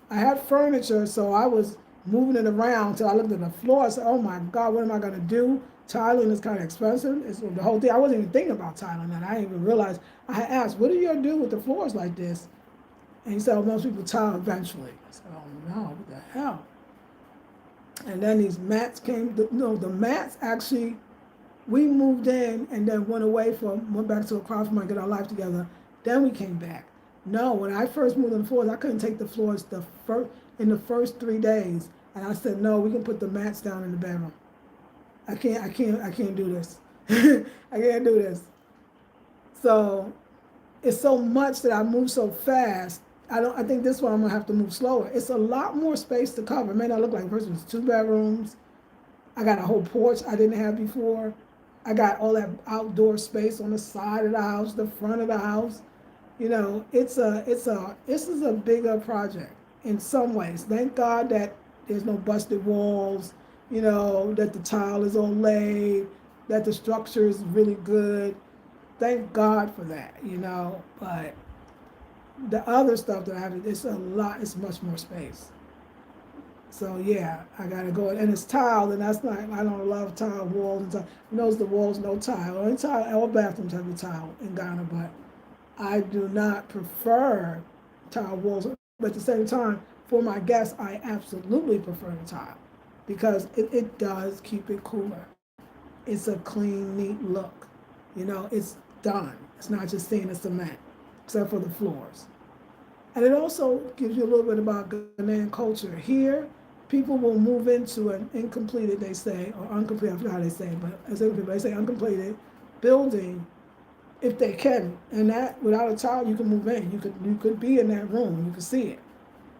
I had furniture, so I was moving it around until I looked at the floor. I said, oh my God, what am I gonna do? Tiling is kind of expensive. It's the whole thing. I wasn't even thinking about tiling, and I didn't even realize. I had asked, what do you do with the floors like this? And he said, oh, most people tile eventually. I said, oh no, what the hell? And then these mats came, the mats actually, We moved in and then went back to a crowdfunding, get our life together. Then we came back. No, when I first moved on the floors, I couldn't take the floors in the first 3 days. And I said, no, we can put the mats down in the bedroom. I can't do this. I can't do this. So it's so much that I move so fast. I think this one I'm gonna have to move slower. It's a lot more space to cover. It may not look like first it's 2 bedrooms. I got a whole porch I didn't have before. I got all that outdoor space on the side of the house, the front of the house. You know, this is a bigger project in some ways. Thank God that there's no busted walls, you know, that the tile is all laid, that the structure is really good. Thank God for that, you know. But the other stuff that I have, it's a lot, it's much more space. So yeah, I gotta go, and it's tiled, and that's not, I don't love tile walls and stuff. Knows the walls, no tile. All bathrooms have a tile in Ghana, but I do not prefer tile walls. But at the same time, for my guests, I absolutely prefer the tile because it does keep it cooler. It's a clean, neat look. You know, it's done. It's not just seeing the cement, except for the floors. And it also gives you a little bit about Ghanaian culture. Here, people will move into an incompleted, they say, or uncompleted, I forgot how they say it, but as they say uncompleted building if they can. And that, without a tile, you can move in. You could be in that room. You can see it.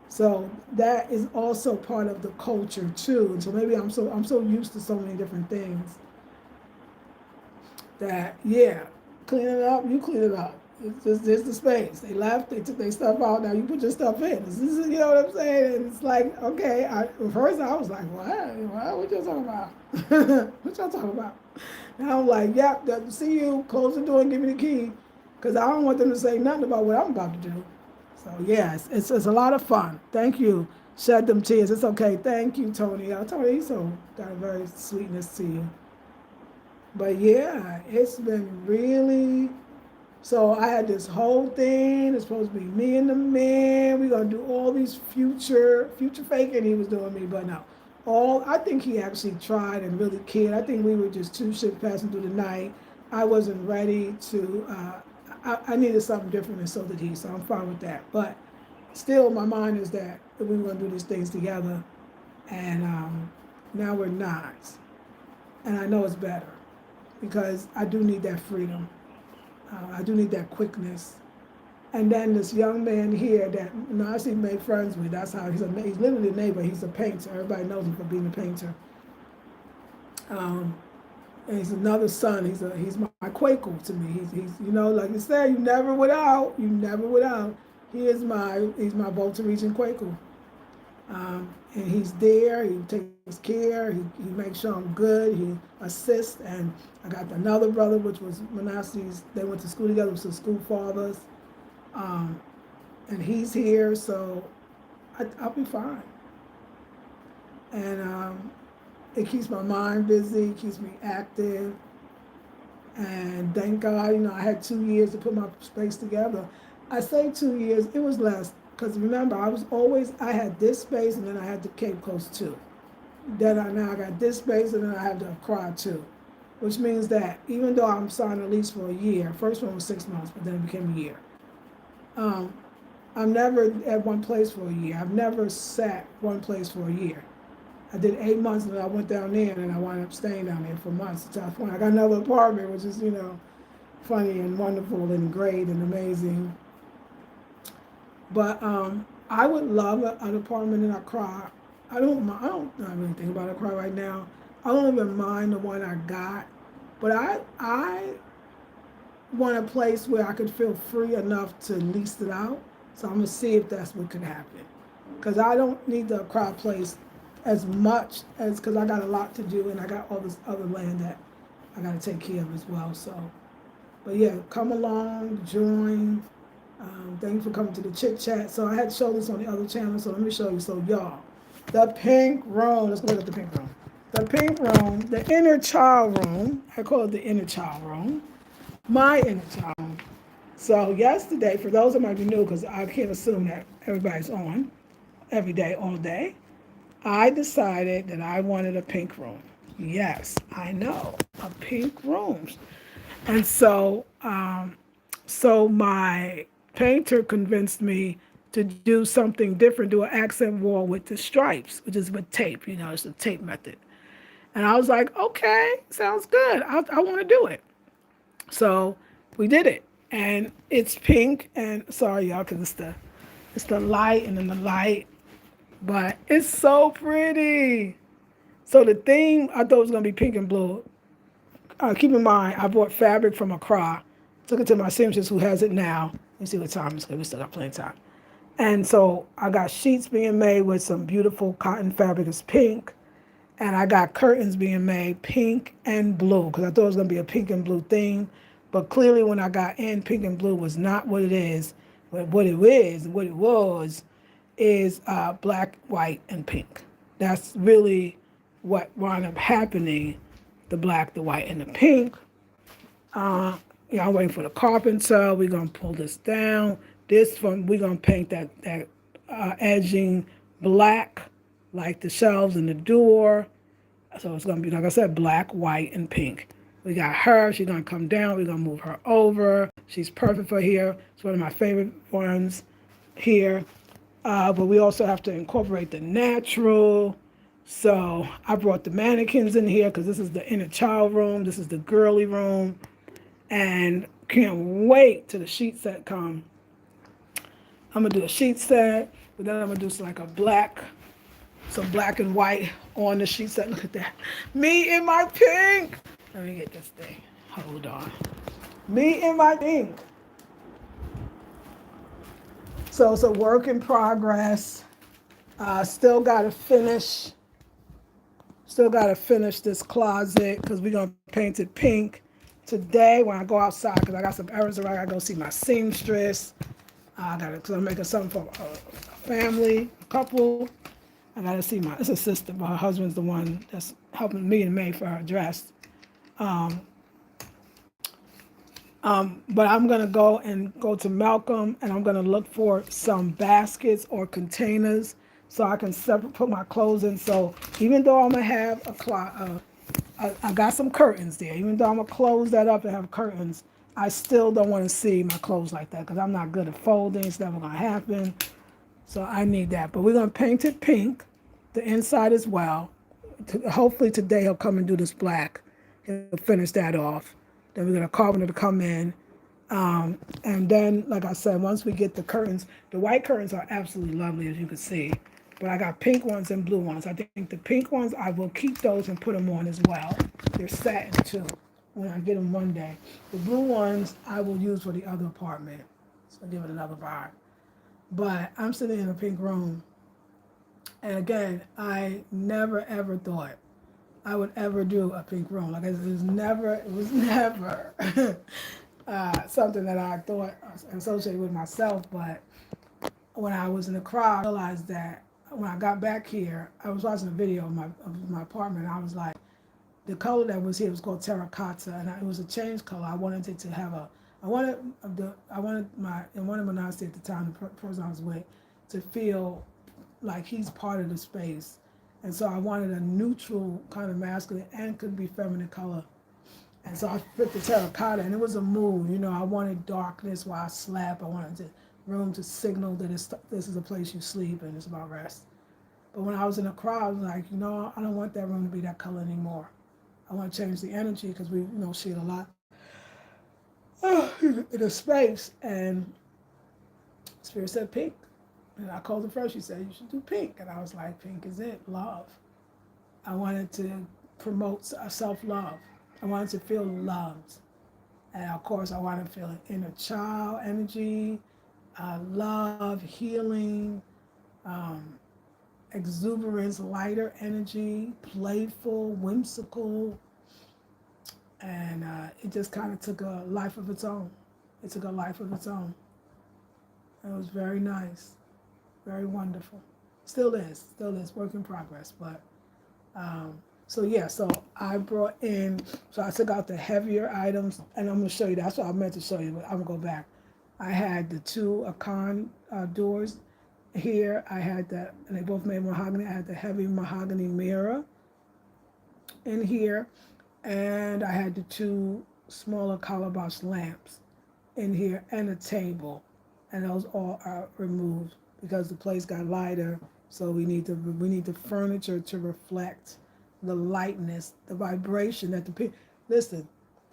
So that is also part of the culture too. And so maybe I'm so used to so many different things that yeah, clean it up, you clean it up. It's just there's the space. They left, they took their stuff out, now you put your stuff in. This is, you know what I'm saying? And it's like, okay, at first I was like, what y'all talking about? What y'all talking about? Now I'm like, yep, see you, close the door and give me the key. Because I don't want them to say nothing about what I'm about to do. So yeah, it's a lot of fun. Thank you. Shed them tears. It's okay. Thank you, Tony. Tony, he's so got a very sweetness to you. But yeah, it's been really. So I had this whole thing. It's supposed to be me and the man. We're gonna do all these future faking he was doing me, but no. I think he actually tried and really cared. I think we were just two ships passing through the night. I wasn't ready to. I needed something different, and so did he. So I'm fine with that. But still, my mind is that we were gonna do these things together, and now we're not. And I know it's better because I do need that freedom. I do need that quickness. And then this young man here that Nasi made friends with, that's how he's literally a neighbor. He's a painter. Everybody knows him for being a painter. And he's another son. He's my Quaker to me. He's you know, like you said, you never without. He's my Volta region Quaker. And he's there, he takes care, he makes sure I'm good, he assists, and I got another brother, which was Manasseh's, they went to school together, so school fathers, and he's here, so I'll be fine. And it keeps my mind busy, keeps me active, and thank God, you know, I had 2 years to put my space together. I say 2 years, it was less. Because remember, I had this space and then I had the Cape Coast too. Now I got this space and then I have the Accra too. Which means that even though I'm signed a lease for a year, first one was 6 months, but then it became a year. I'm never at one place for a year. I've never sat one place for a year. I did 8 months and then I went down there and I wound up staying down there for months. I got another apartment, which is, you know, funny and wonderful and great and amazing. But I would love an apartment in Accra. I don't really think about Accra right now. I don't even mind the one I got. But I want a place where I could feel free enough to lease it out. So I'm going to see if that's what could happen. Because I don't need the Accra place as much as, because I got a lot to do and I got all this other land that I got to take care of as well. So, but yeah, come along, join. Thank you for coming to the Chit Chat. So I had to show this on the other channel, so let me show you. So y'all, the pink room, let's look at the pink room. The pink room, the inner child room, I call it the inner child room, my inner child room. So yesterday, for those that might be new, because I can't assume that everybody's on every day, all day, I decided that I wanted a pink room. Yes, I know. A pink room. And so my painter convinced me to do something different, do an accent wall with the stripes, which is with tape. It's the tape method. And I was like, okay, sounds good. I want to do it. So we did it, and it's pink. And sorry, y'all, because it's the light and then the light, but it's so pretty. So the theme I thought was gonna be pink and blue. Keep in mind, I bought fabric from Accra, took it to my seamstress who has it now. Let me see what time it's. We still got plenty of time. And so I got sheets being made with some beautiful cotton fabric. It's pink. And I got curtains being made pink and blue because I thought it was going to be a pink and blue theme. But clearly when I got in, pink and blue was not what it is. But what it is, what it was, is black, white, and pink. That's really what wound up happening, the black, the white, and the pink. I'm waiting for the carpenter. We're going to pull this down. We're going to paint that edging black, like the shelves and the door. So it's going to be, like I said, black, white, and pink. We got her. She's going to come down. We're going to move her over. She's perfect for here. It's one of my favorite ones here. But we also have to incorporate the natural. So I brought the mannequins in here because this is the inner child room. This is the girly room. And can't wait till the sheet set come. I'm going to do a sheet set, but then I'm going to do some black and white on the sheet set. Look at that. Me in my pink. Let me get this thing. Hold on. Me in my pink. So it's a work in progress. Still got to finish this closet because we're going to paint it pink today when I go outside because I got some errands around. I got to go see my seamstress. Because I'm making something for a family, a couple. I got to see it's a sister, but her husband's the one that's helping me and May for her dress. But I'm going to go to Malcolm and I'm going to look for some baskets or containers so I can put my clothes in. So even though I'm going to have I got some curtains there. Even though I'm going to close that up and have curtains, I still don't want to see my clothes like that because I'm not good at folding. It's never going to happen. So I need that. But we're going to paint it pink, the inside as well. Hopefully today he'll come and do this black. He'll finish that off. Then we're going to carpenter to come in. And then, like I said, once we get the curtains, the white curtains are absolutely lovely, as you can see. But I got pink ones and blue ones. I think the pink ones, I will keep those and put them on as well. They're satin too when I get them one day. The blue ones I will use for the other apartment. So I'll give it another vibe. But I'm sitting in a pink room. And again, I never ever thought I would ever do a pink room. Like it was never something that I thought associated with myself. But when I was in the crowd, I realized that when I got back here, I was watching a video of my apartment. And I was like, the color that was here was called terracotta, and it was a change color. I wanted it to have in one of my at the time, the person I was with, to feel like he's part of the space. And so I wanted a neutral kind of masculine and could be feminine color. And so I picked the terracotta, and it was a mood. I wanted darkness while I slept. I wanted the room to signal that this is a place you sleep and it's about rest. But when I was in a crowd, I was like, I don't want that room to be that color anymore. I want to change the energy because we see it a lot in the space. And Spirit said pink. And I called her first. She said, you should do pink. And I was like, pink is it, love. I wanted to promote self-love. I wanted to feel loved. And of course, I wanted to feel an inner child energy, love, healing, exuberance, lighter energy, playful, whimsical. And it just kind of took a life of its own. It took a life of its own. It was very nice, very wonderful. Still is, work in progress. But so I brought in, so I took out the heavier items, and I'm going to show you, that's what I meant to show you, but I'm going to go back. I had the two Akan doors here. I had and they both made mahogany. I had the heavy mahogany mirror. in here, and I had the two smaller calabash lamps in here and a table, and those all are removed because the place got lighter. So we need the furniture to reflect the lightness, the vibration that the pink. Listen,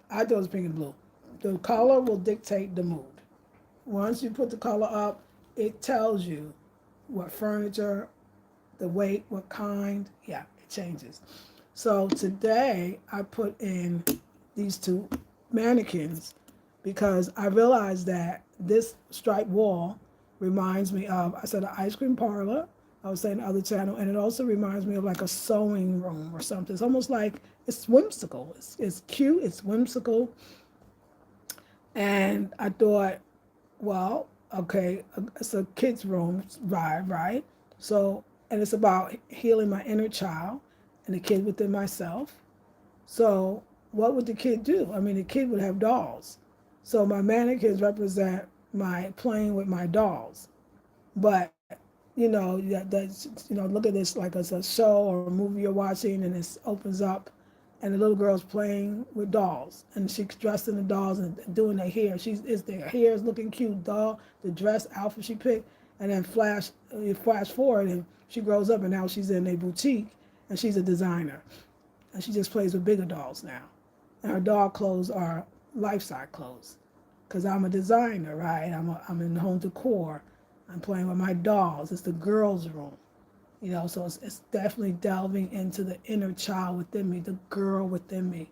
I thought it was pink and blue. The color will dictate the mood. Once you put the color up, it tells you what furniture, the weight, what kind. Yeah, it changes. So today I put in these two mannequins because I realized that this striped wall reminds me of, I said, an ice cream parlor. I was saying the other channel, and it also reminds me of like a sewing room or something. It's almost like it's whimsical. It's cute. It's whimsical. And I thought, well, okay, it's a kid's room vibe, right? So, and it's about healing my inner child and the kid within myself. So, what would the kid do? I mean, the kid would have dolls. So, my mannequins represent my playing with my dolls. But, look at this like it's a show or a movie you're watching, and it opens up and the little girl's playing with dolls, and she's dressed in the dolls and doing their hair. Their hair is looking cute, doll, the dress outfit she picked, and then flash forward, and she grows up, and now she's in a boutique, and she's a designer, and she just plays with bigger dolls now, and her doll clothes are life-size clothes, because I'm a designer, right? I'm in home decor. I'm playing with my dolls. It's the girls' room. So it's definitely delving into the inner child within me, the girl within me,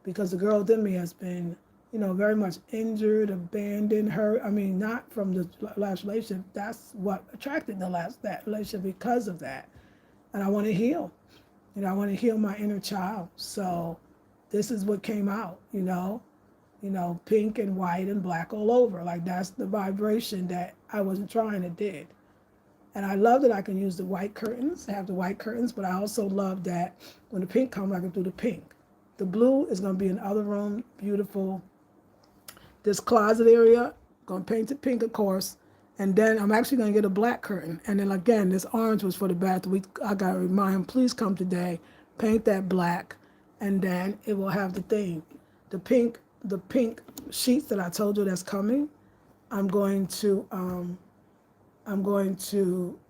because the girl within me has been, very much injured, abandoned, hurt. I mean, not from the last relationship. That's what attracted that relationship because of that. And I want to heal. I want to heal my inner child. So this is what came out, pink and white and black all over. Like that's the vibration that I wasn't trying, it did. And I love that I can use the white curtains, have the white curtains, but I also love that when the pink comes, I can do the pink. The blue is going to be in the other room, beautiful. This closet area, going to paint it pink, of course. And then I'm actually going to get a black curtain. And then again, this orange was for the bathroom. I got to remind him, please come today, paint that black, and then it will have the thing. The pink sheets that I told you that's coming, I'm going to,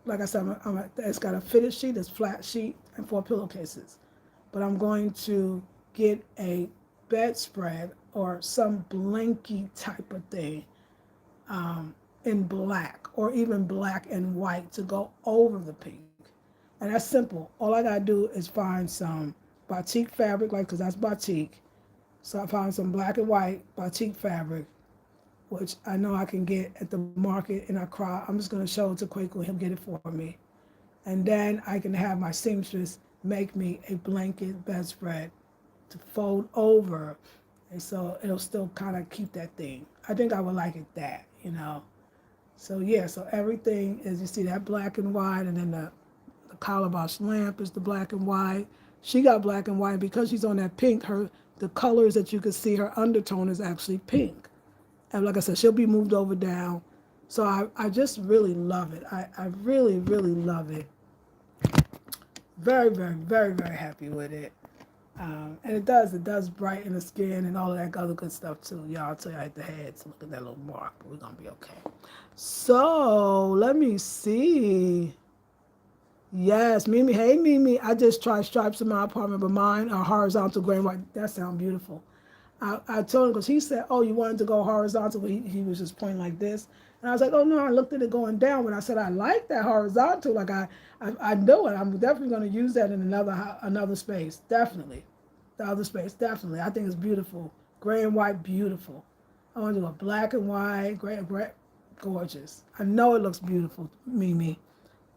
like I said, it's got a fitted sheet, it's flat sheet, and 4 pillowcases. But I'm going to get a bedspread or some blankie type of thing in black or even black and white to go over the pink. And that's simple. All I gotta do is find some batik fabric, like, because that's batik. So I found some black and white batik fabric, which I know I can get at the market in Accra. I'm just going to show it to Kwaku and he'll get it for me. And then I can have my seamstress make me a blanket bedspread to fold over. And so it'll still kind of keep that thing. I think I would like it that. So yeah, so everything is, you see that black and white, and then the calabash lamp is the black and white. She got black and white because she's on that pink. The colors that you can see, her undertone is actually pink. And like I said, she'll be moved over down. So I just really love it. I really, really love it. Very, very, very, very happy with it. And it does brighten the skin and all of that other good stuff too. Y'all, I'll tell you I hit the head, so look at that little mark, but we're going to be okay. So let me see. Yes, Mimi. Hey, Mimi. I just tried stripes in my apartment, but mine are horizontal gray and white. That sounds beautiful. I told him, because he said, oh, you wanted to go horizontal, but he was just pointing like this. And I was like, oh, no, I looked at it going down. When I said I like that horizontal, like I know it. I'm definitely going to use that in another space. Definitely. The other space, definitely. I think it's beautiful. Gray and white, beautiful. I want to do a black and white, gray, gorgeous. I know it looks beautiful, Mimi.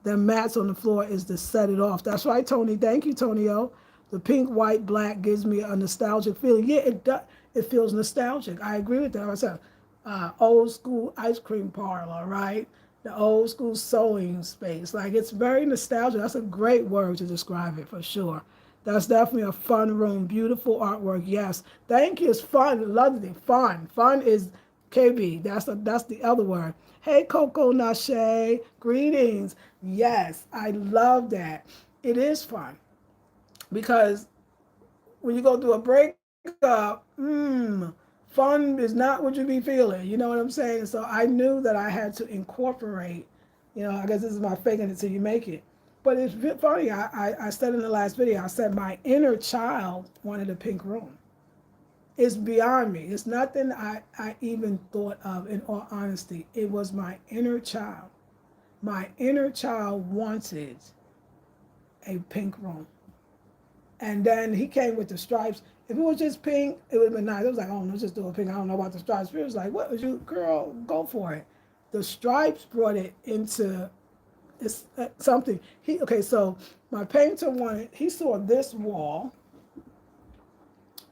The mats on the floor is to set it off. That's right, Tony. Thank you, Tonio. The pink, white, black gives me a nostalgic feeling. Yeah, it does. It feels nostalgic. I agree with that. I said, old school ice cream parlor, right? The old school sewing space. Like, it's very nostalgic. That's a great word to describe it, for sure. That's definitely a fun room. Beautiful artwork. Yes. Thank you. It's fun. Lovely. Fun. Fun is KB. That's the other word. Hey, Coco Nashe. Greetings. Yes, I love that. It is fun because when you go through a breakup, fun is not what you be feeling. You know what I'm saying? So I knew that I had to incorporate, I guess this is my faking it till you make it. But it's funny, I said in the last video, I said my inner child wanted a pink room. It's beyond me. It's nothing I even thought of, in all honesty. It was my inner child. My inner child wanted a pink room. And then he came with the stripes. If it was just pink, it would have been nice. It was like, oh, no, just do a pink. I don't know about the stripes. It was like, what was you, girl, go for it. The stripes brought it into something. Okay, so my painter he saw this wall,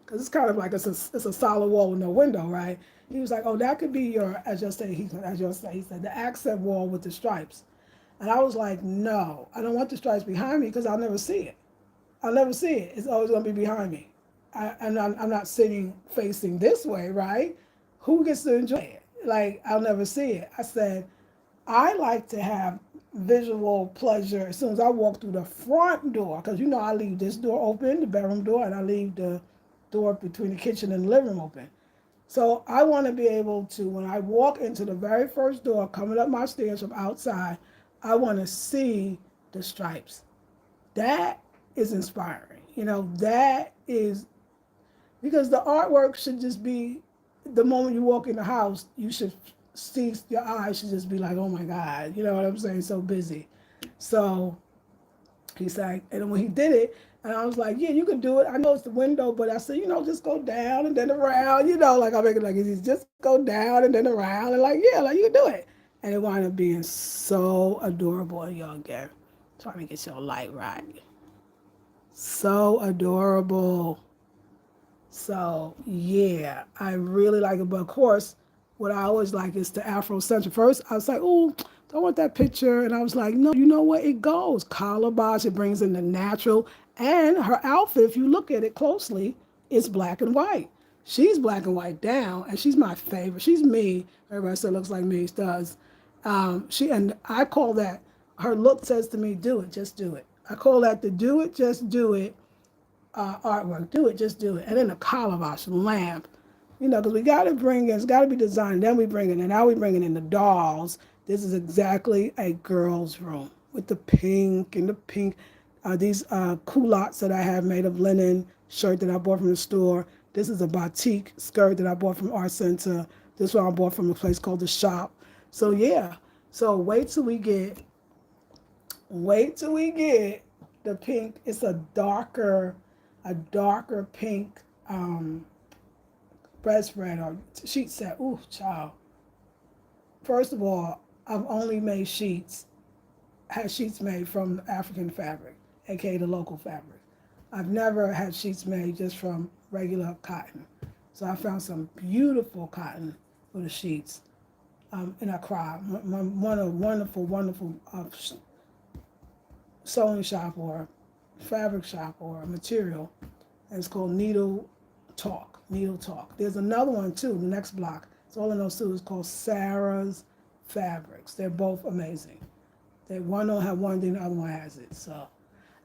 because it's kind of like it's a solid wall with no window, right? He was like, oh, that could be your, he said, the accent wall with the stripes. And I was like, no, I don't want the stripes behind me because I'll never see it. I'll never see it. It's always going to be behind me. I'm not sitting facing this way, right? Who gets to enjoy it? Like, I'll never see it. I said, I like to have visual pleasure as soon as I walk through the front door, because I leave this door open, the bedroom door, and I leave the door between the kitchen and the living room open. So I want to be able to, when I walk into the very first door, coming up my stairs from outside, I want to see the stripes. That is inspiring. That is, because the artwork should just be, the moment you walk in the house, you should see, your eyes should just be like, oh my God, you know what I'm saying? So busy. So he's like, and when he did it, and I was like, yeah, you could do it. I know it's the window, but I said, just go down and then around, like I make it like it's just go down and then around, and like, yeah, like you can do it. And it wound up being so adorable. And y'all get trying to get your light right. So adorable. So yeah, I really like it. But of course, what I always like is the afrocentric. First, I was like, oh, don't want that picture. And I was like, no, you know what? It goes. Calabash, it brings in the natural. And her outfit, if you look at it closely, it's black and white. She's black and white down, and she's my favorite. She's me. Everybody said looks like me. She does. And I call that, her look says to me, do it, just do it. I call that the do it, just do it artwork. Do it, just do it. And then the calabash lamp, because we got to bring in, it's got to be designed. Then we bring it in. Now we bring it in the dolls. This is exactly a girl's room with the pink and the pink. These culottes that I have made of linen, shirt that I bought from the store. This is a batik skirt that I bought from Art Center. This one I bought from a place called The Shop. So yeah. So wait till we get the pink. It's a darker pink bedspread or sheet set. Ooh, child. First of all, I've only made had sheets made from African fabric, aka the local fabric. I've never had sheets made just from regular cotton. So I found some beautiful cotton for the sheets. And I cried. One a wonderful sewing shop or fabric shop or material. And it's called Needle Talk. There's another one too, the next block. It's all in those two. It's called Sarah's Fabrics. They're both amazing. One don't have one thing, the other one has it. So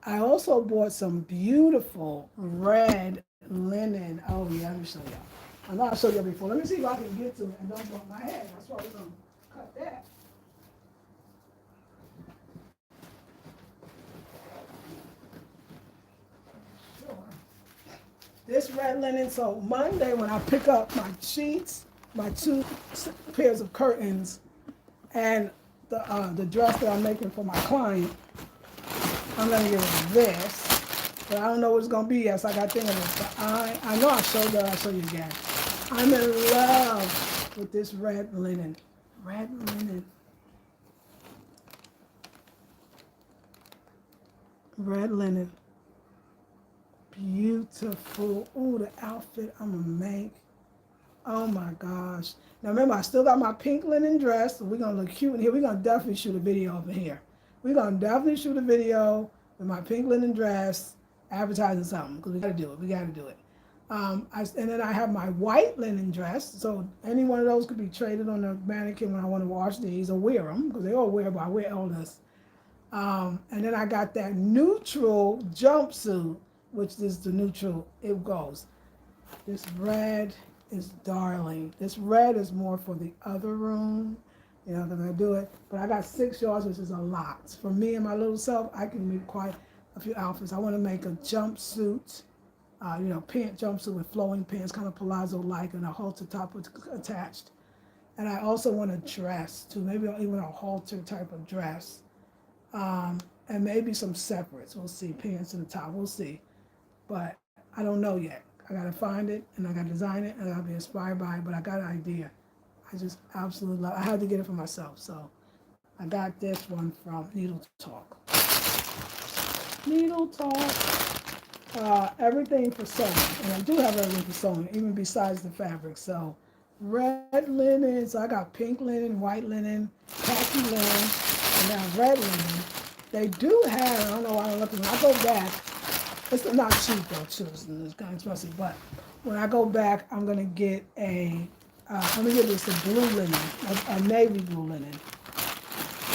I also bought some beautiful red linen. Oh yeah, let me show y'all. I know I showed y'all before. Let me see if I can get to it and don't bump my head. That's why we're gonna cut that. Sure. This red linen, so Monday when I pick up my sheets, my 2 pairs of curtains, and the dress that I'm making for my client, I'm gonna get rid of this. But I don't know what it's gonna be yet, so I got thinking of it. But I know I showed that, I'll show you again. I'm in love with this red linen. Red linen. Red linen. Beautiful. Ooh, the outfit I'm gonna make. Oh my gosh. Now remember, I still got my pink linen dress, so we're gonna look cute in here. We're gonna definitely shoot a video over here. We're gonna definitely shoot a video with my pink linen dress, advertising something, because we gotta do it. And then I have my white linen dress, so any one of those could be traded on the mannequin when I want to wash these or wear them, because they all wearable. I wear all this. And then I got that neutral jumpsuit which is the neutral, it goes. This red is darling. This red is more for the other room. You know, I'm gonna do it. But I got 6 yards, which is a lot. For me and my little self, I can make quite a few outfits. I want to make a jumpsuit, pant jumpsuit with flowing pants, kind of palazzo-like, and a halter top attached. And I also want a dress too, maybe even a halter type of dress. And maybe some separates. We'll see, pants and the top, we'll see. But I don't know yet. I gotta find it and I gotta design it and I gotta be inspired by it, but I got an idea. I just absolutely love it. I had to get it for myself. So I got this one from Needle Talk. Needle Talk. Everything for sewing. And I do have everything for sewing, even besides the fabric. So red linen, so I got pink linen, white linen, khaki linen, and now red linen. They do have, I don't know why I'm looking, when I go back, it's not cheap though, too, it's kind of expensive, but when I go back, I'm gonna get I'm gonna get this a blue linen, a navy blue linen.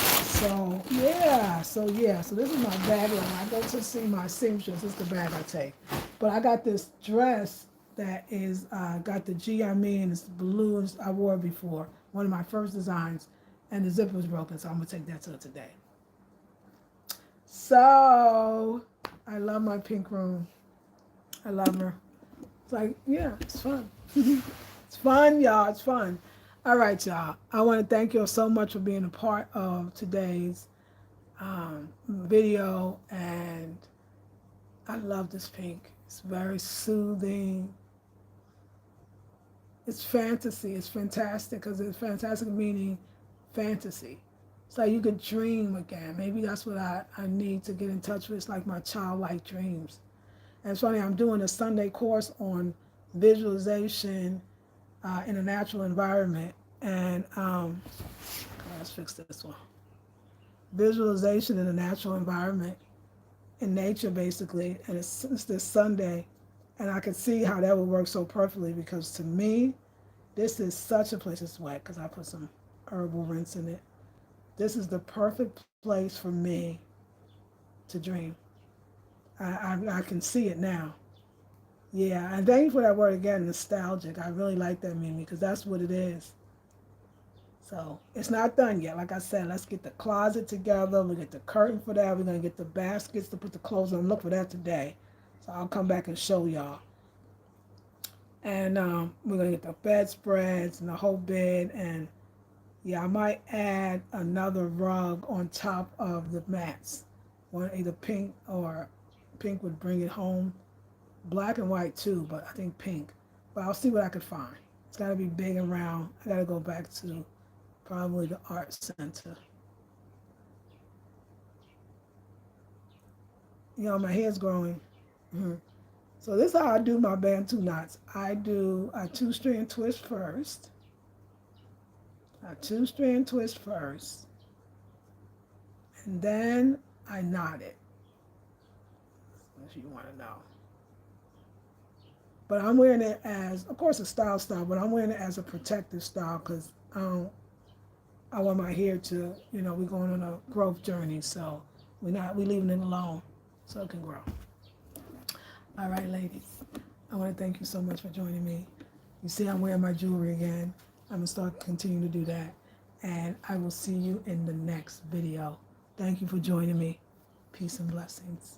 So this is my bag. When I go to see my seamstress, this is the bag I take. But I got this dress that is got the G I mean, it's blue, I wore it before, one of my first designs, and the zipper was broken, so I'm gonna take that to today. So I love my pink room. I love her. It's like, yeah, it's fun. It's fun, y'all. It's fun. All right, y'all. I want to thank you all so much for being a part of today's video. And I love this pink. It's very soothing. It's fantasy. It's fantastic because it's fantastic meaning fantasy. It's like you could dream again. Maybe that's what I need to get in touch with. It's like my childlike dreams. And it's funny, I'm doing a Sunday course on visualization in a natural environment. And let's fix this one. Visualization in a natural environment, in nature basically. And it's this Sunday. And I could see how that would work so perfectly because to me, this is such a place. It's wet because I put some herbal rinse in it. This is the perfect place for me to dream. I can see it now. Yeah, and thank you for that word again, nostalgic. I really like that meaning because that's what it is. So it's not done yet. Like I said, let's get the closet together. We get the curtain for that. We're gonna get the baskets to put the clothes on. Look for that today. So I'll come back and show y'all. And we're gonna get the bedspreads and the whole bed. And yeah, I might add another rug on top of the mats. One either pink or pink would bring it home. Black and white too, but I think pink. But I'll see what I can find. It's got to be big and round. I got to go back to probably the art center. My hair's growing. Mm-hmm. So this is how I do my Bantu knots. I do a 2-strand twist first. A 2-strand twist first. And then I knot it. If you want to know. But I'm wearing it as, of course, a style, but I'm wearing it as a protective style because I want my hair to, we're going on a growth journey, so we leaving it alone so it can grow. All right, ladies, I want to thank you so much for joining me. You see I'm wearing my jewelry again. I'm going to start continuing to do that. And I will see you in the next video. Thank you for joining me. Peace and blessings.